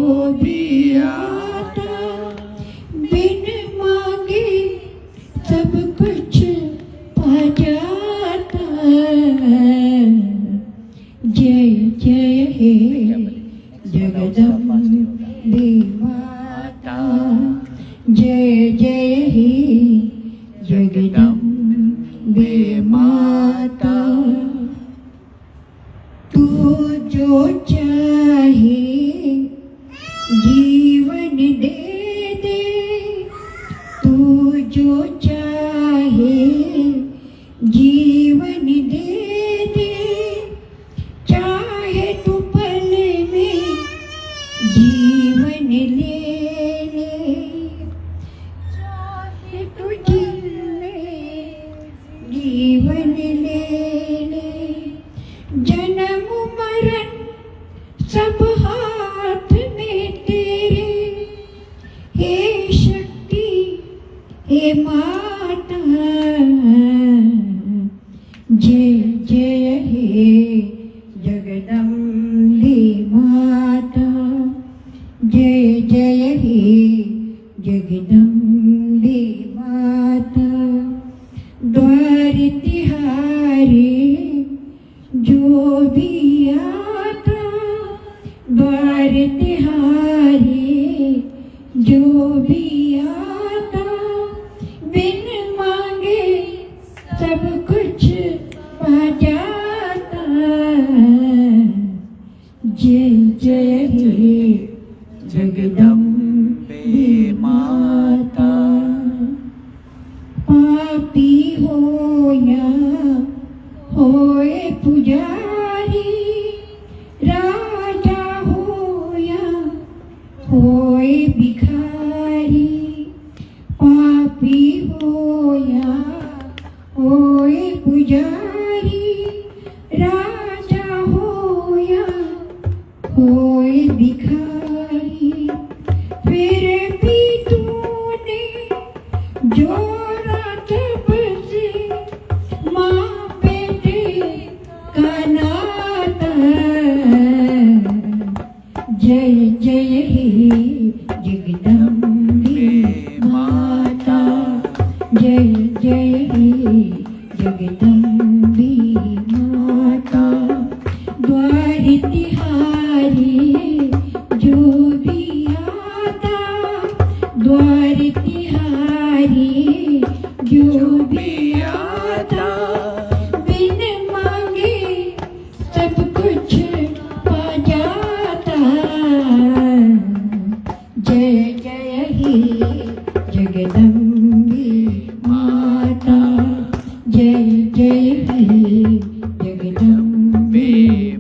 भी आता बिन मांगे सब कुछ पा जाता जय जय हे जगदम्बे माता जय जय हे जगदम्बे माता तू जो चाहे जीवन दे दे तू जो चाहे जीवन दे दे चाहे तू पल में जीवन ले ले चाहे तू दिल में जीवन ले ले जन्म मरण सब हाथ में तेरे हे शक्ति हे माता जय जय हे जगदम्बे माता जय जय हे जगदम्बे माता द्वार तिहारे जो भी आता द्वार तिहारे जो भी आता बिन मांगे सब कुछ पा जाता जय जय हे जगदम्बे माता पापी हो या होए पुजारी राजा हो या होए भिखारी पापी हो या होए पुजारी राजा हो या होए भिखारी फिर भी तूने जो रात बसे माँ बेटे का नाता जय जय हे जगदम्बे माता जय जय हे जगदम्बे माता द्वार तिहारे जो भी आता द्वार तिहारे जो भी आता बिन मांगे सब कुछ पा जाता जय जय हे जगदम्बे माता जय जय हे जगदम्बे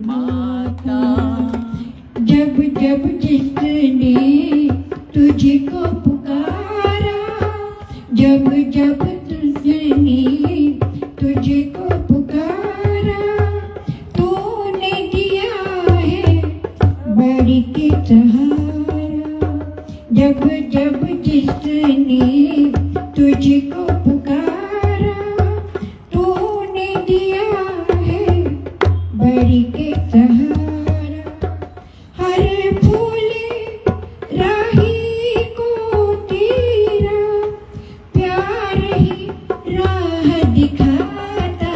माता जब जब जिसने तुझको पुकारा जब जब तुझने तुझको पुकारा तूने दिया है बड़ी के सहारा जब जब जिसने तुझको पुकारा तूने दिया है बड़ी के सहारा हर फूले राही को तेरा प्यार ही राह दिखाता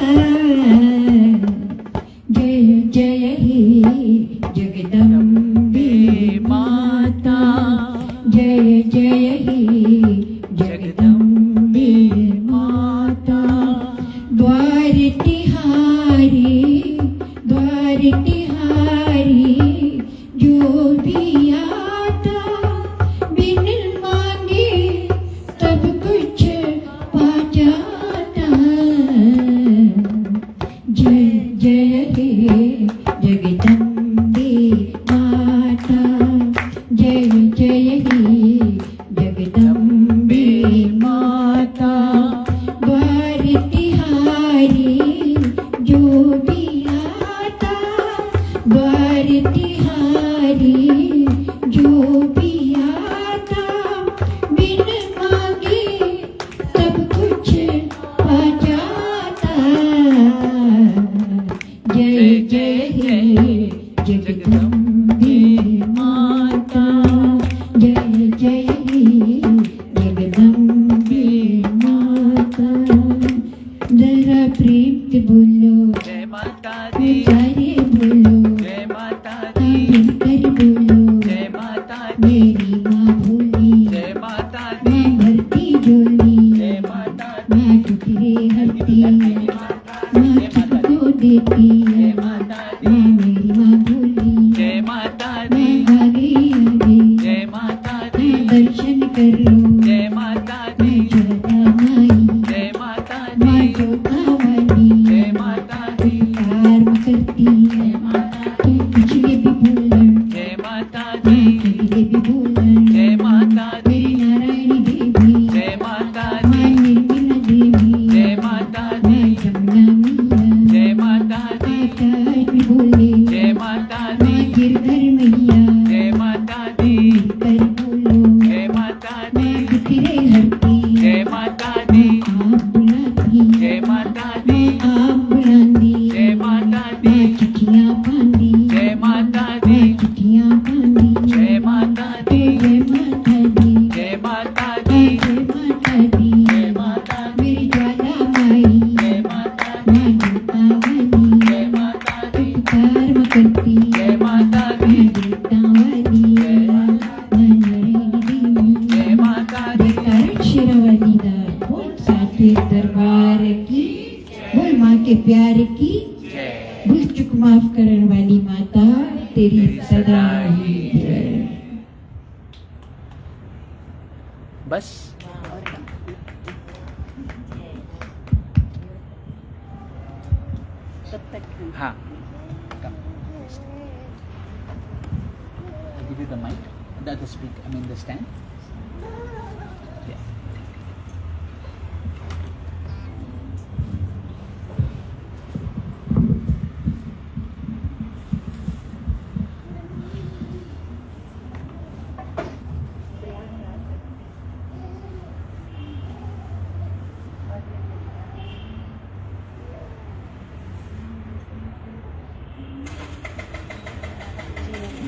जय हे जगदम्बे माता, जय जय हे जगदम्बे माता। द्वार तिहारी जो भी आता, द्वार तिहारी जो भी आता, बिन मांगे सब कुछ पा जाता। जय जय हे जगदम्बे माता, जय जय हे जगदम्बे माता। जरा प्रेम से बोलो, जय माता दी, सारे बोलो, जय माता दी, मिलकर बोलो, जय माता दी, मेरी माँ भोली, जय माता दी, माँ भरती झोली, जय माता दी, माँ टुकड़े हरती, माँ सबको देती, जय माता दी, माँ मेरी माँ भोली, जय माता माँ दी, आगे आगे, जय माता माँ दी, दर्शन कर लो, जय माता माँ दी, ज्योता माई, जय माता माँ दी, ज्योता वाली, जय माता दी, प्यार करती है, तू पिछले भी बोलन, जय माता माँ दी, अगले भी बोलन, जय माता दी, मेरी नारायणी देवी, जय माता माँ दी, निर्मला देवी, जय माता माँ दी, जमुना मैया, जय माता दी, आकाश में बोले, जय माता माँ दी, गिरधर मैया, जय माता दी, कर बोलो, जय माता दी, माँ दुखरे हरती, जय माता दी, आप बुलाती, जय माता दी, आप बुलांदी, जय माता दी, माँ चिट्ठियाँ पांदी, जय माता माँ दी, चिट्ठियाँ पांदी, जय माता दी, जय माता दी, जय माता जय दी, माता दी, जय माता दी, मेरी ज्वाला माई, जय माता दी, माँ ज्योता वाली, जय माता दी, उपकार म करती, जय माता दी, माँ देवता वाली, माँ नारायणी देवी, जय माता दी, जयकारा शेरावाली दा, बोल साचे दरबार की, बोल माँ के प्यार की, जय। भूल चुक माफ करने वाली माता तेरी सदा ही जय। बस हाँ come. I'll give you the mic, the speaker, I mean the stand. Yeah.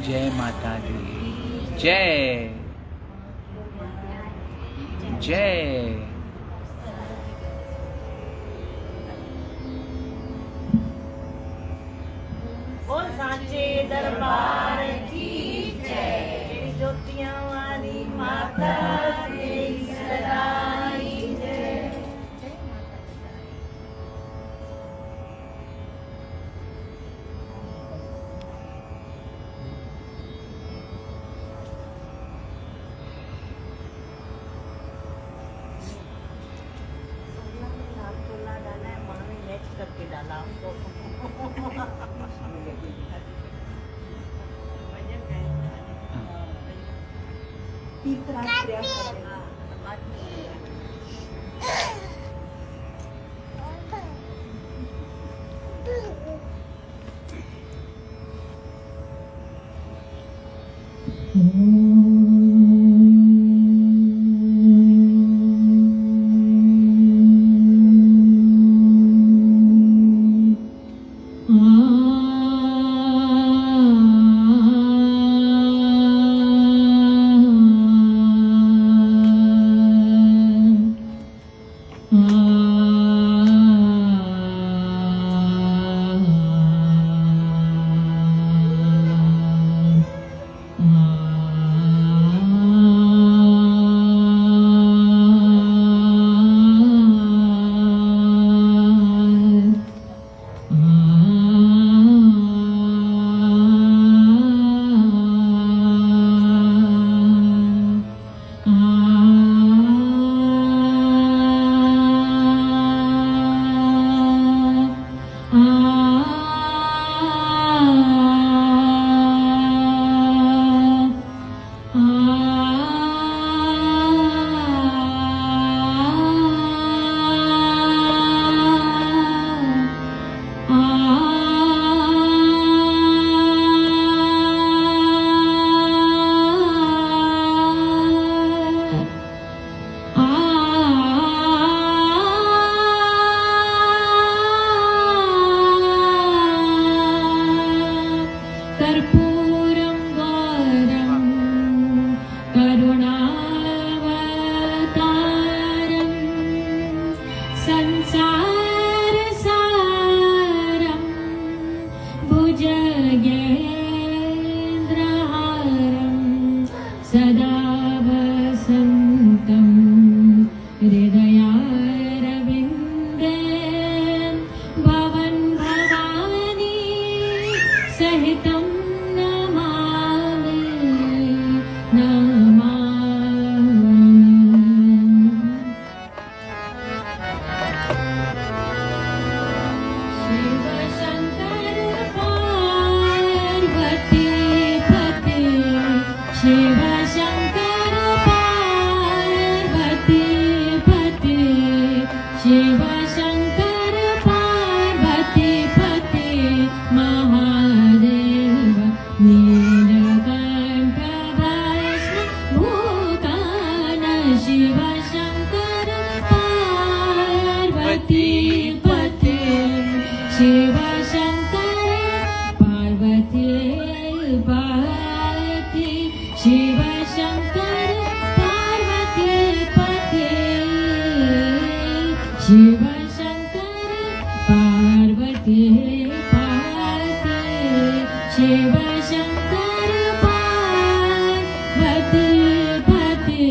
जय माता दी, जय जय। बोल सांचे दरबार की जय, तेरी ज्योतियां वाली माता तेरी सदा ही जय। करके डाला आपको शिव शंकर पार्वती पार्वती शिव शंकर पार्वती पति शिव शंकर पार्वती पार्वती शिव शंकर पार्वती पति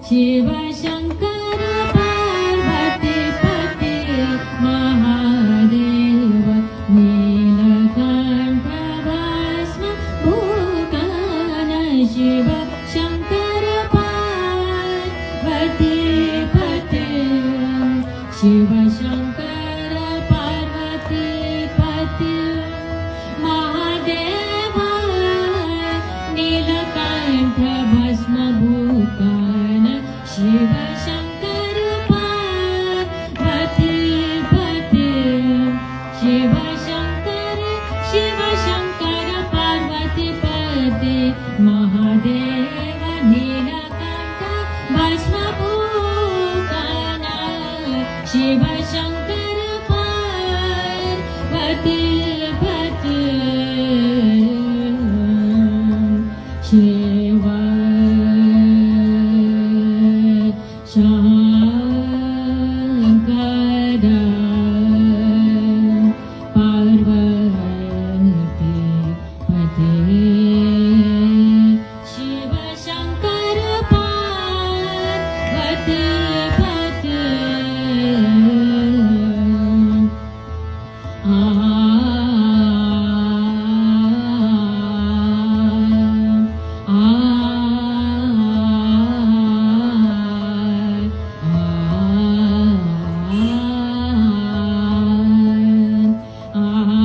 शिव शंकर पार्वती पति महादेव नीलकंठ भस्म भूषण शिव शंकर पार्वती पति शिव शंकर पार्वती पति महादेव नीलकंठ भस्म भूषण शिव शंकर पार्वती पति शिव शंकर पार्वती पति महादेव नीलकंठ भस्म भूषण शिव शंकर पार्वती पति शिव शंकर पार्वती पति शिव शंकर पार्वती पति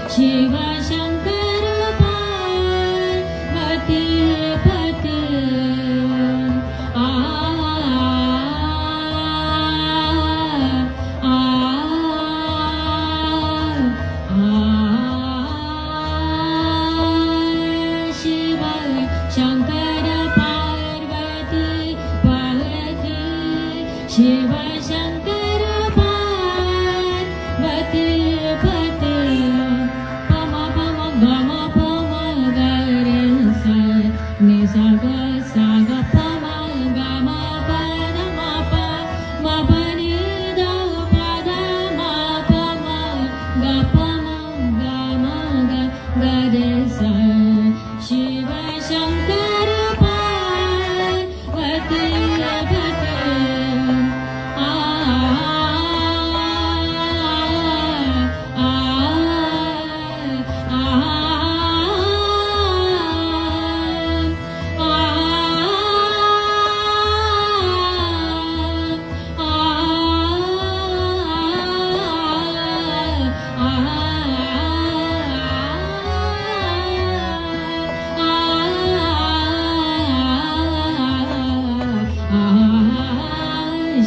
शिव शंकर पार्वती पति शिव शंकर पार्वती पति शिव शंकर पार्वती पति पम पम गम पम गरे सा नि सा ग पम गम पद म प म प नि द प द म प म ग प म ग म ग ग रे सा शिव शंकर पार्वती पति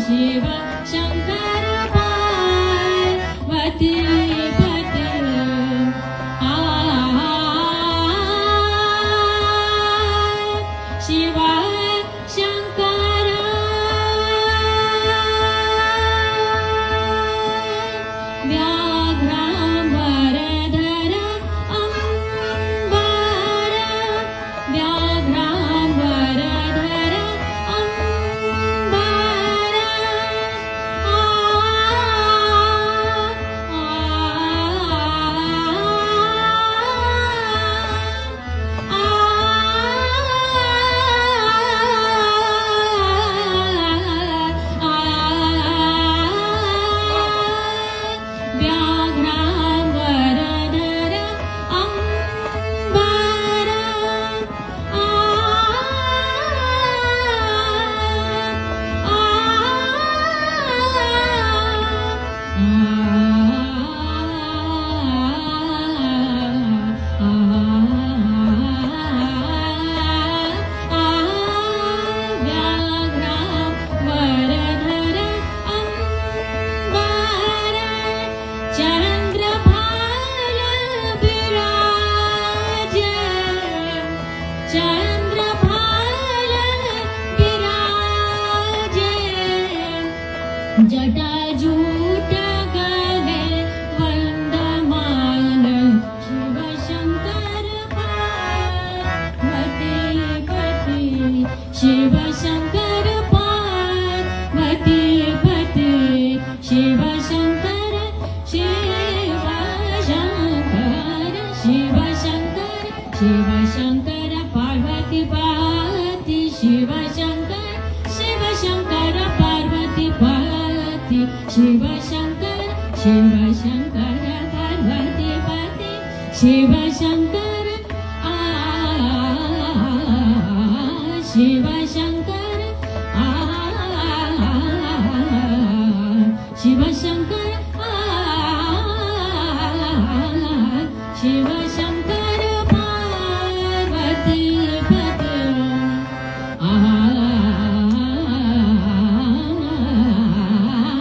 शिव शंकर पार्वती पति शिव शंकर व्याघ्रांबरधर अंबर व्याघ्रांबरधर अंबर जटाजूट गले वंदमान शिव शंकर पार्वती पति शिव शंकर पार्वती पति शिव शंकर शिव शंकर शिव शंकर शिव शंकर पार्वती पार्वती शिव शंकर पार्वती पार्वती शिव शंकर पार्वती पति शिव शंकर शिव शंकर शिव शंकर शिव शंकर पार्वती पति शिव शंकर पार्वती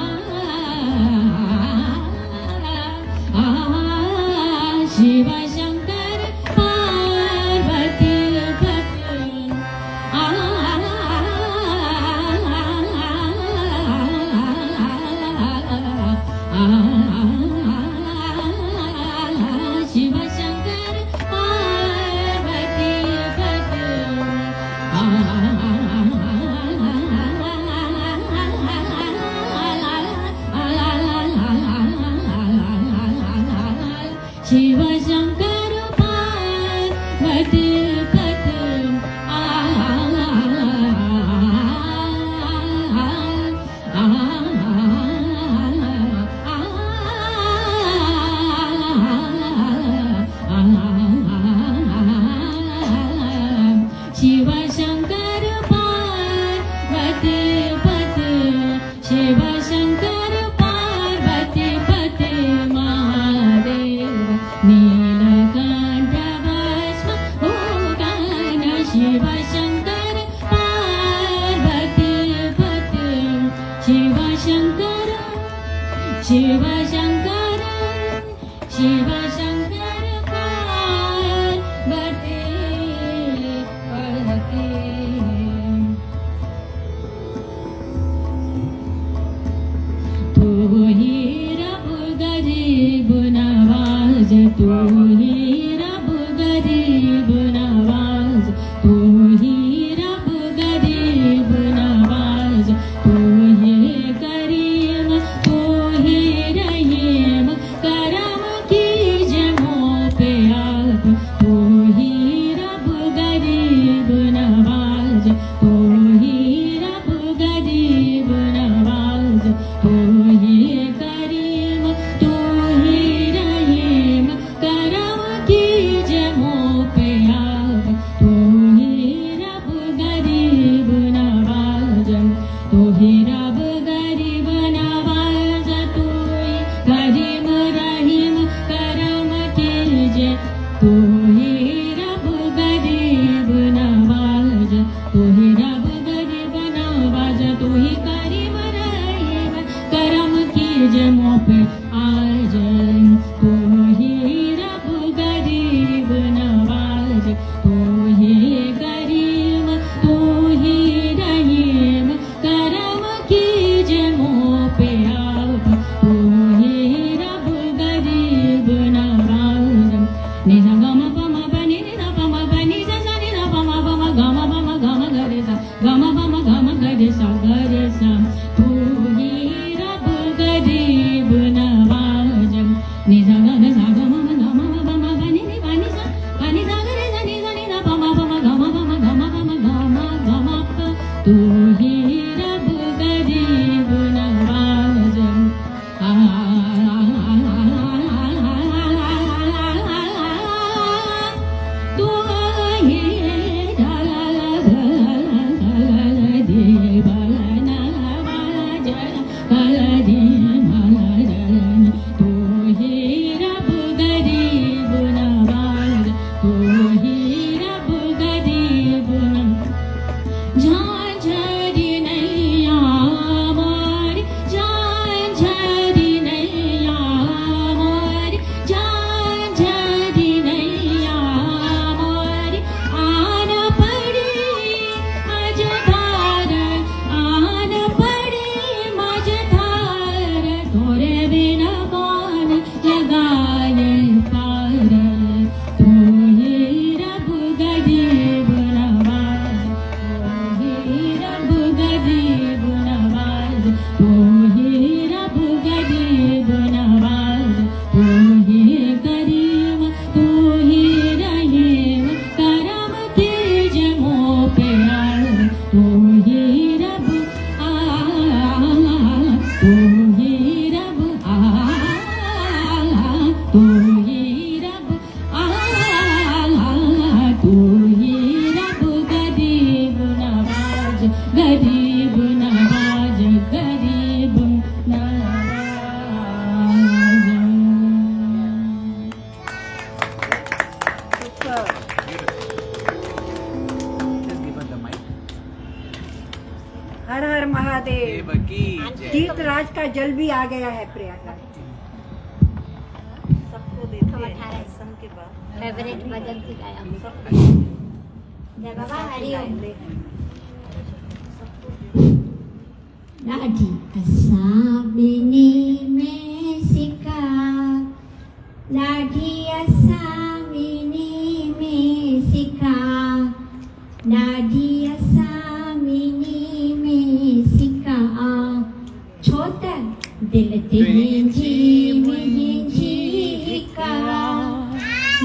शिव शंकर पार्वती शिव शंकर पार्वती शिव शंकर पार्वती पति शिव शंकर पार्वती पति महादेव नीलकंठ भस्म भूषण शिव शंकर पार्वती पति शिव शंकर शिव शंकर शिव शंकर पार्वती पति तू ही रब गरीब नवाज तू ही रब गरीब नवाज तू ही रब गरीब नवाज तू ही करीम तू ही रहीम करम कीजे मोह पे आप तू ही रब गरीब नवाज तू ही रब गरीब नवाज तू ही करीम तू ही रहीम करम कीजे मोह पे आप तू ही रब गरीब नवाज तू ही रब गरीब नवाज तू ही करीम रहीम करम कीजे तू ही रब गरीब नवाज तू ही रब गरीब नवाज तू ही करीम रहीम करम कीजे मोह पे आज तू ही रब गरीब नवाज तू ही करीम तू ही रहीम करम कीजे मोह पे आप तू ही रब गरीब नवाज निजा गम पम बनि निजा पम बनि सा नि ना पम पम गम गरे सा गम गरे सा तू ही रब गरीब नवाज निजा गम सा गम पम बनि नि बनि सा गरे सा नि ना पम गम तू ही रब गरीब नवाज तू ही देव नवाज तू ही रब गरीब नवाज तू ही रब गरीब झांझरी नैया मोरी झांझरी नैया मोरी झांझरी नैया मोरी आन पड़ी मझधार आन पड़ी मझधार तीर्थराज का जल भी आ गया है प्रयागराज। सबको देते हैं दर्शन के बाद। फेवरेट भजन सिखाया जय बाबा हरि ओम। लाठी असामिनी में सिखा, लाठी असामिनी में सिखा, लाठी असामिनी में सिखा। छोटा दिल तेजी में जी का,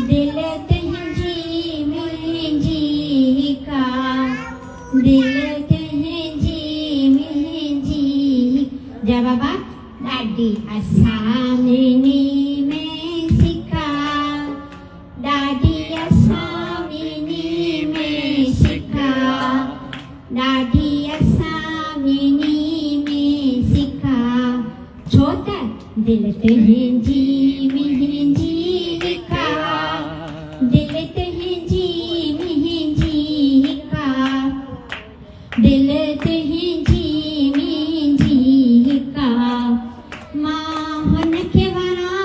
दिल तेजी में जी का, दिल तेजी में जी। जय बाबा लाडी असामिनी में सिखा, लाडी असामिनी में सिखा, लाडी असामिनी में सिखा। छोटा दिल तेजी में जी का, दिल तेजी में जी का, दिल तेजी में जी का। माँ हन के वरा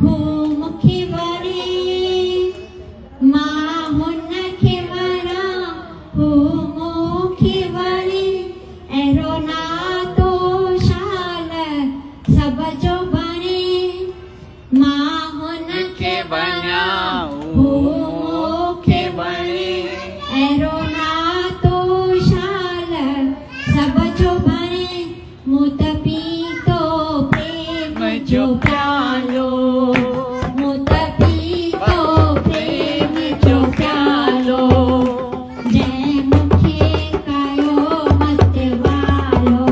हो मुखे वरे, माँ हन के वरा हो मुखे वरे। एरो ना तो शाल सब जो बने, माँ हन के वरा हो मुखे वरे। एरो ना तो शाल सब जो बने, मुत पीतो प्रेम जो प्यालो, मुत पीतो प्रेम जो प्यालो। जय मुखे कयो मत वालो,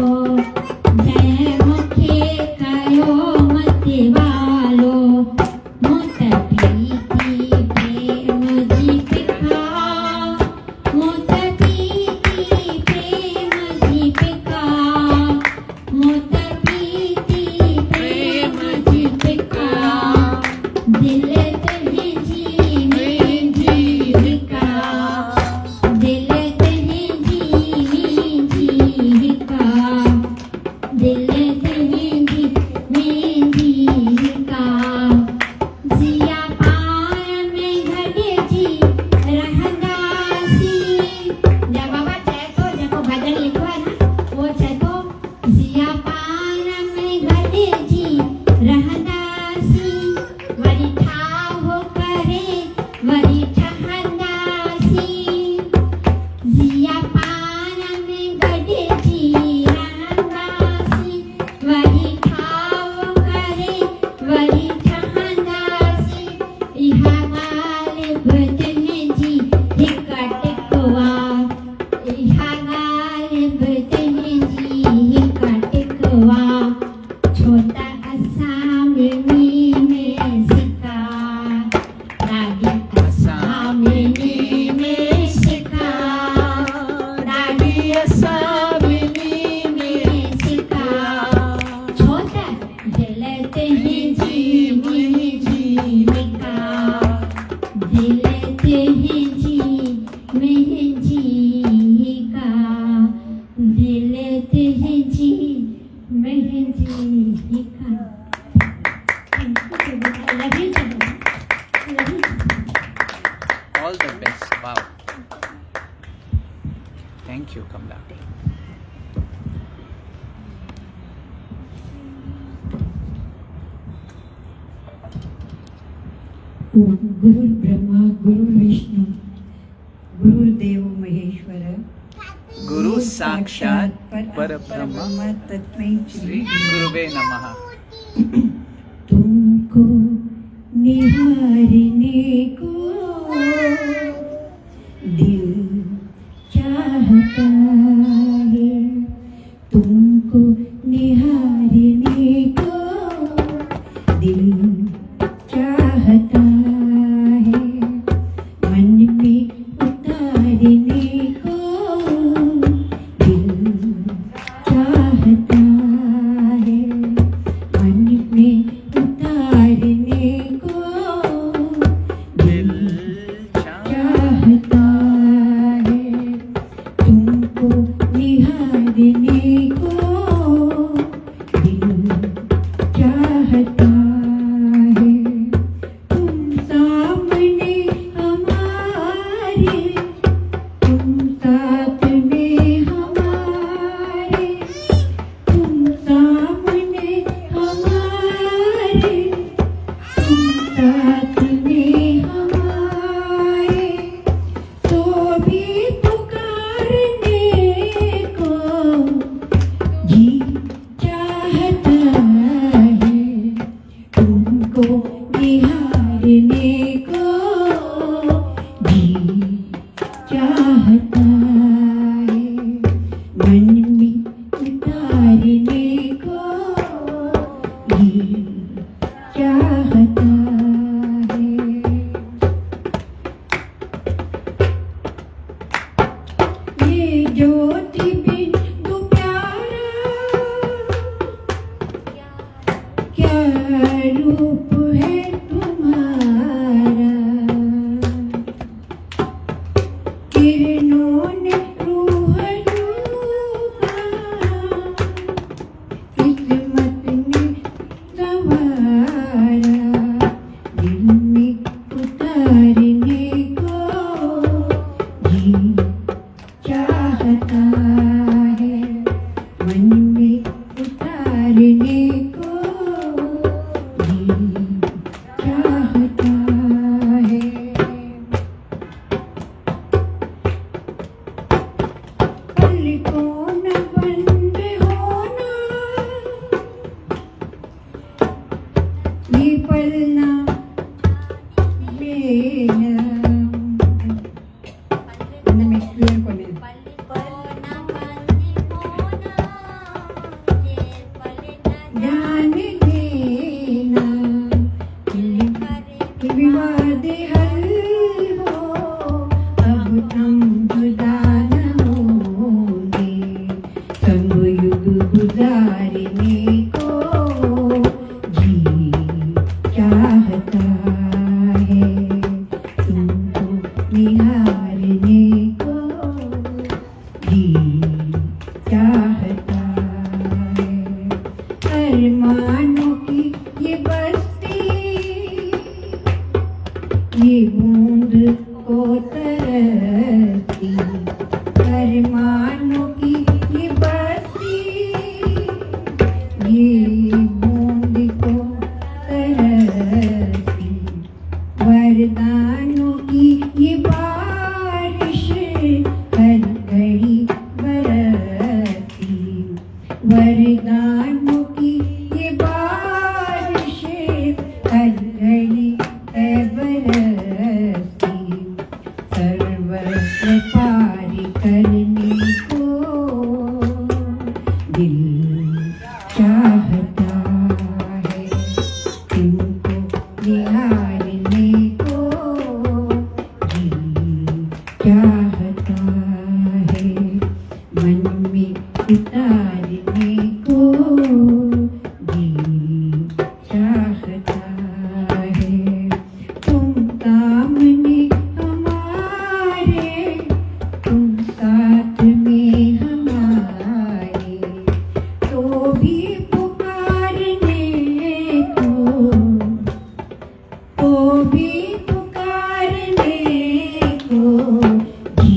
जय मुखे कयो मत वालो। मुत पीती प्रेम जी पिका, मुत पीती प्रेम जी पिका, मुत पीती प्रेम जी पिका। दिल तेजी में जीविका, दिल तेजी में जीविका, दिल तेजी में जीविका। जिया पार में घड़े जी रहंदासी। जय बाबा चाहे तो देखो भजन लिखो है ना, वो चाहे तो जिया पार में घड़े जी रहंदासी। वरी ठाहो करे वरी ठहंदासी, जिया पार में घड़े जी रहंदासी। वरी ठाहो करे वरी ठहंदासी। इहा गाल बदन जी हिक टिकवा, इहा गाल बदन जी हिक टिकवा। छोटा असामिनी में सिखा, लाडी असामिनी में सिखा, लाडी असामिनी में सिखा। छोटा दिल तेजी में जीविका, दिल तेजी में जीविका, दिल तेजी में जीविका। I love you, Chandra. I love you. All the best. Wow. Thank you, Kamla. Guru Brahma Guru Vishnu Gurudev Maheshwar, Guru Sakshat Parabrahma तस्मै Sri Guruve Namaha. तुमको निहारने को दिल चाहता है, तुमको निहारने को दिल चाहता है। मन में उतारने को दिल चाहता है, मन में उतारने को दिल चाहता है। तुमको किस्मत ने संवारा दिल में उतारने को जी चाहता है मन में उतारने को जी चाहता है पलकों न बंद होना ये पलना बेना में क्लियर को नहीं ध्यान देना विवाद हल हो अब हम जुदा न होंगे संग युग गुजारने को जी चाहता है तुमको निहारने को जी चाहता है अरमानों की ये बस्ती ये बूंद को तरसती अरमानों की ये बस्ती ये बूंद को तरसती वरदानों की ये बारिश हर घड़ी बरसती वरदानों की ये बारिश हर घड़ी बरसती सर्वत्र पार करने को दिल चाहता है तुमको निहारने को जी चाहता है मन में उतारने को जी चाहता है तुम सामने हमारे तुम साथ में हमारे तो भी पुकारने को तो भी पुकारने को जी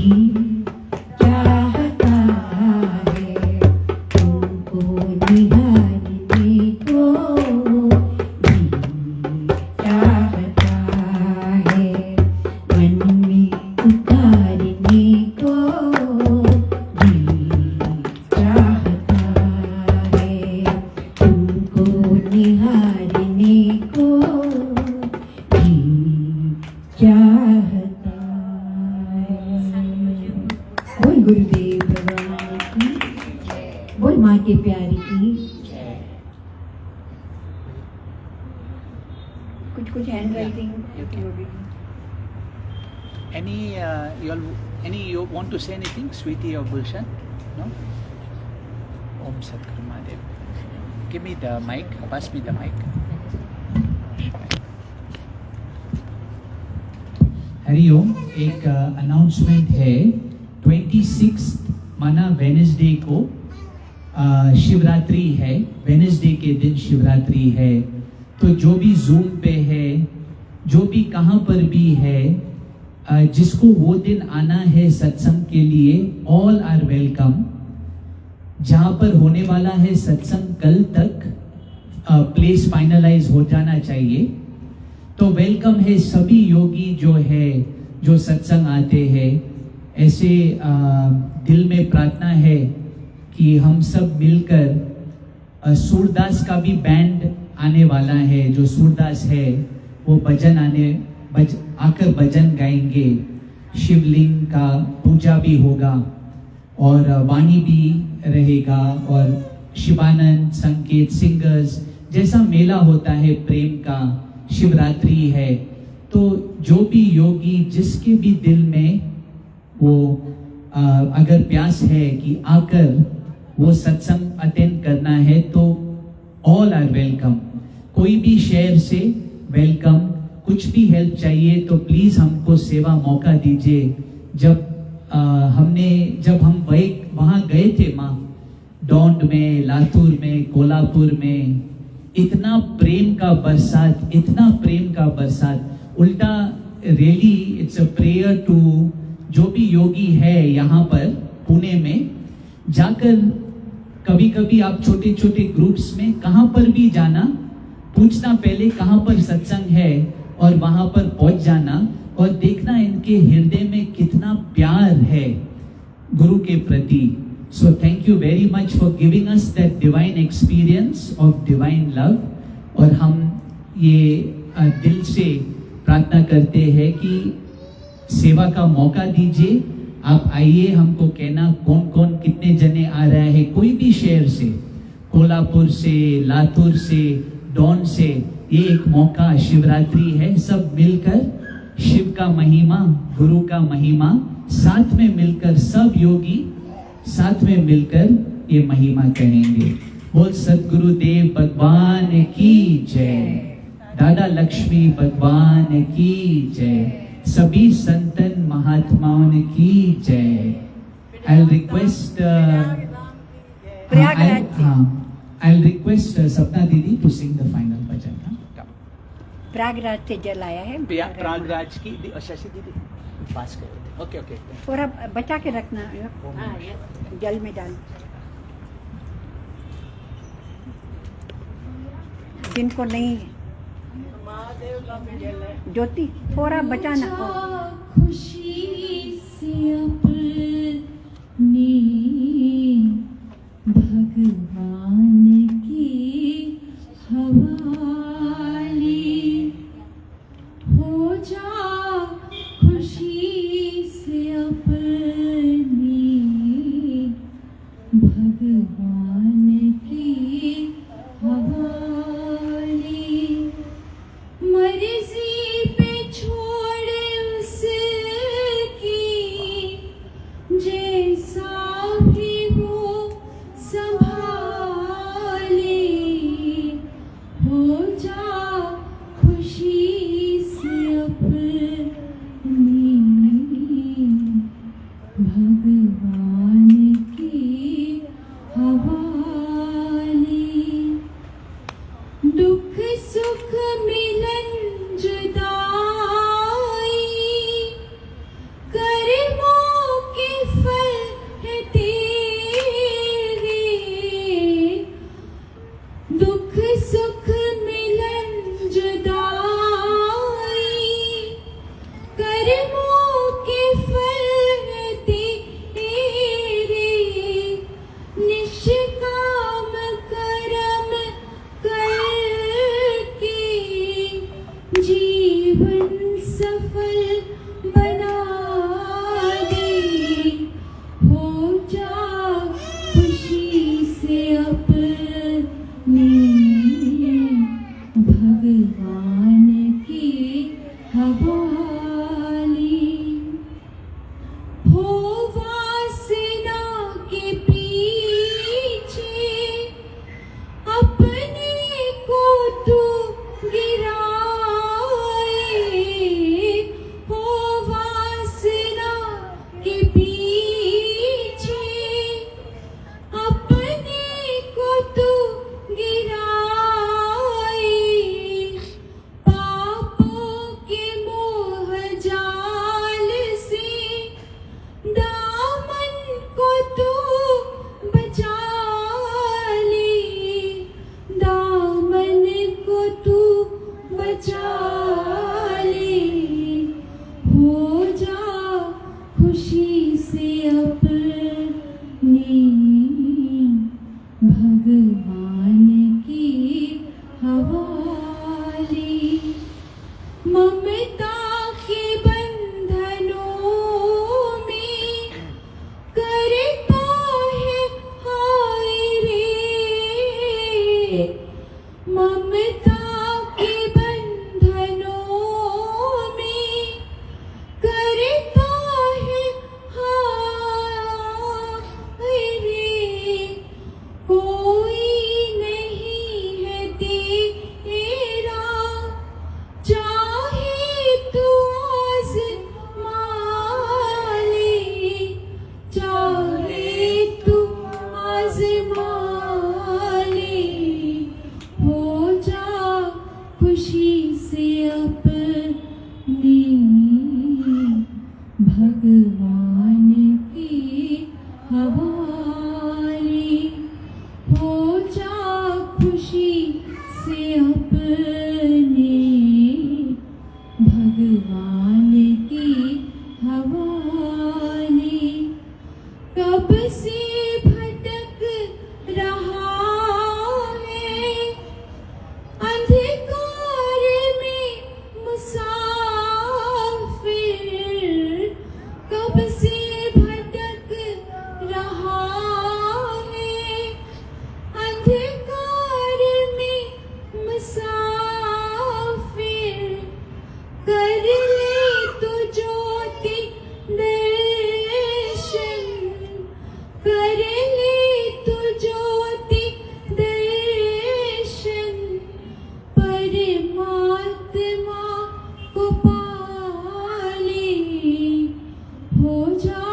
चाहता है तुमको निहारने को जी चाहता है मन में उतारने को जी चाहता है तुमको निहारने को जी चाहता है बोल गुरुदेव भगवान की बोल माँ के प्यारी की कुछ कुछ hand writing Any you want to say anything, Sweetie or Gulshan? No? Om Satguru Mahadev. Give me the mic. Pass me the mic. Hariom एक अनाउंसमेंट है 26 माना वेनेसडे को शिवरात्रि है वेनेसडे के दिन शिवरात्रि है तो जो भी जूम पे है जो भी कहाँ पर भी है जिसको वो दिन आना है सत्संग के लिए ऑल आर वेलकम जहाँ पर होने वाला है सत्संग कल तक प्लेस फाइनलाइज हो जाना चाहिए तो वेलकम है सभी योगी जो है जो सत्संग आते हैं ऐसे दिल में प्रार्थना है कि हम सब मिलकर सूरदास का भी बैंड आने वाला है जो सूरदास है वो भजन आकर भजन गाएंगे शिवलिंग का पूजा भी होगा और वाणी भी रहेगा और शिवानंद संकेत सिंगर्स जैसा मेला होता है प्रेम का शिवरात्रि है तो जो भी योगी जिसके भी दिल में वो अगर प्यास है कि आकर वो सत्संग अटेंड करना है तो ऑल आर वेलकम कोई भी शहर से वेलकम कुछ भी हेल्प चाहिए तो प्लीज हमको सेवा मौका दीजिए जब हम वहाँ गए थे माँ डोंड में, लातूर में, कोल्हापुर में इतना प्रेम का बरसात, इतना प्रेम का बरसात। उल्टा really it's a prayer to जो भी योगी है यहाँ पर पुणे में, जाकर कभी कभी आप छोटे छोटे ग्रुप्स में कहाँ पर भी जाना, पूछना पहले कहाँ पर सत्संग है और वहां पर पहुंच जाना और देखना इनके हृदय में कितना प्यार है गुरु के प्रति। So thank you very much for giving us that divine experience of divine love. और हम ये दिल से प्रार्थना करते हैं कि सेवा का मौका दीजिए, आप आइए, हमको कहना कौन कौन कितने जने आ रहा है, कोई भी शहर से, कोल्हापुर से, लातूर से, डॉन से, ये एक मौका, शिवरात्रि है, सब मिलकर शिव का महिमा, गुरु का महिमा, साथ में मिलकर सब योगी साथ में मिलकर ये महिमा कहेंगे। बोल सतगुरु देव भगवान की जय, दादा लक्ष्मी भगवान की जय, सभी संतन महात्माओं की जय। I'll request I'll request सपना दीदी to sing the final bhajan। Prayagraj से जल आया है। प्रयागराज की शशि दीदी पास करो। ओके ओके, थोड़ा बचा के रखना, जल में डाल। जिनको नहीं ज्योति थोड़ा बचाना। खुशी से अपने भगवान की हवाले हो जा, खुशी से अपने भगवान की हवाले, मर्जी पे छोड़ उसकी, जैसा भी वो संभाले, हो जा खुशी से अपने भगवान की हवाले। दुख सुख मिलन जुदाई, कर्मों के फल है तेरे, दुख सुख मिलन जुदाई, कर्मों के फल है तेरे, निष्काम कर्म करके जीवन सफल बना दे, हो जा खुशी से अपने भगवान के हवाले, हो वासना के पीछे अपने को तू गिराए, हो वासना के पीछे अपने को तू गिराए, पापों के मोह जाल से दामन को तू बचा ले, दामन को तू बचा ले, हो जा खुशी से अपने भगवान की हवाले, ममता के बंधनों में करता है हाय रे, ममता के बंधनों में करता है हाय रे, कोई नहीं है तेरा, चाहे तू आज़मा ले, चाहे तू आज़मा भगवान की हवाली हो जा खुशी से अपने भगवान की हवाली कब से भटक रहा है अंधकार में मुसाफिर कब से भटक रहा है अंधकार में मुसाफिर कर ले तो ज्योति दर्शन कर ले तो ज्योति दर्शन परमात्मा को पाले हो जा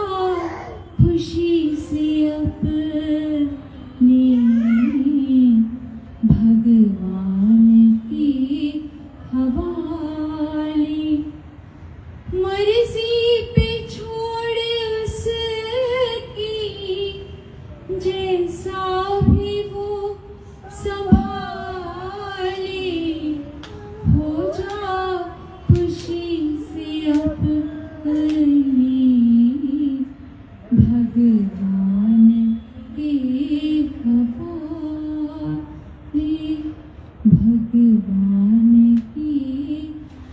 खुशी से अपने भगवान की हवाली मर्जी पे छोड़ उसकी जैसा भी वो संभाले हो जा खुशी से अपनी भगवान की हवाली भगवान की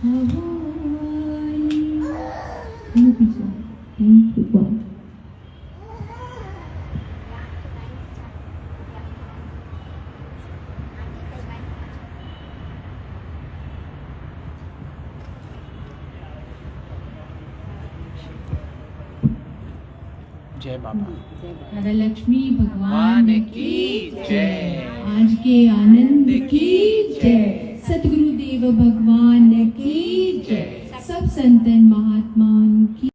हवाली Thank you, God. जय बाबा राधा लक्ष्मी भगवान की जय। आज के आनंद की जय। सतगुरुदेव भगवान की जय। सब संतन महात्मा की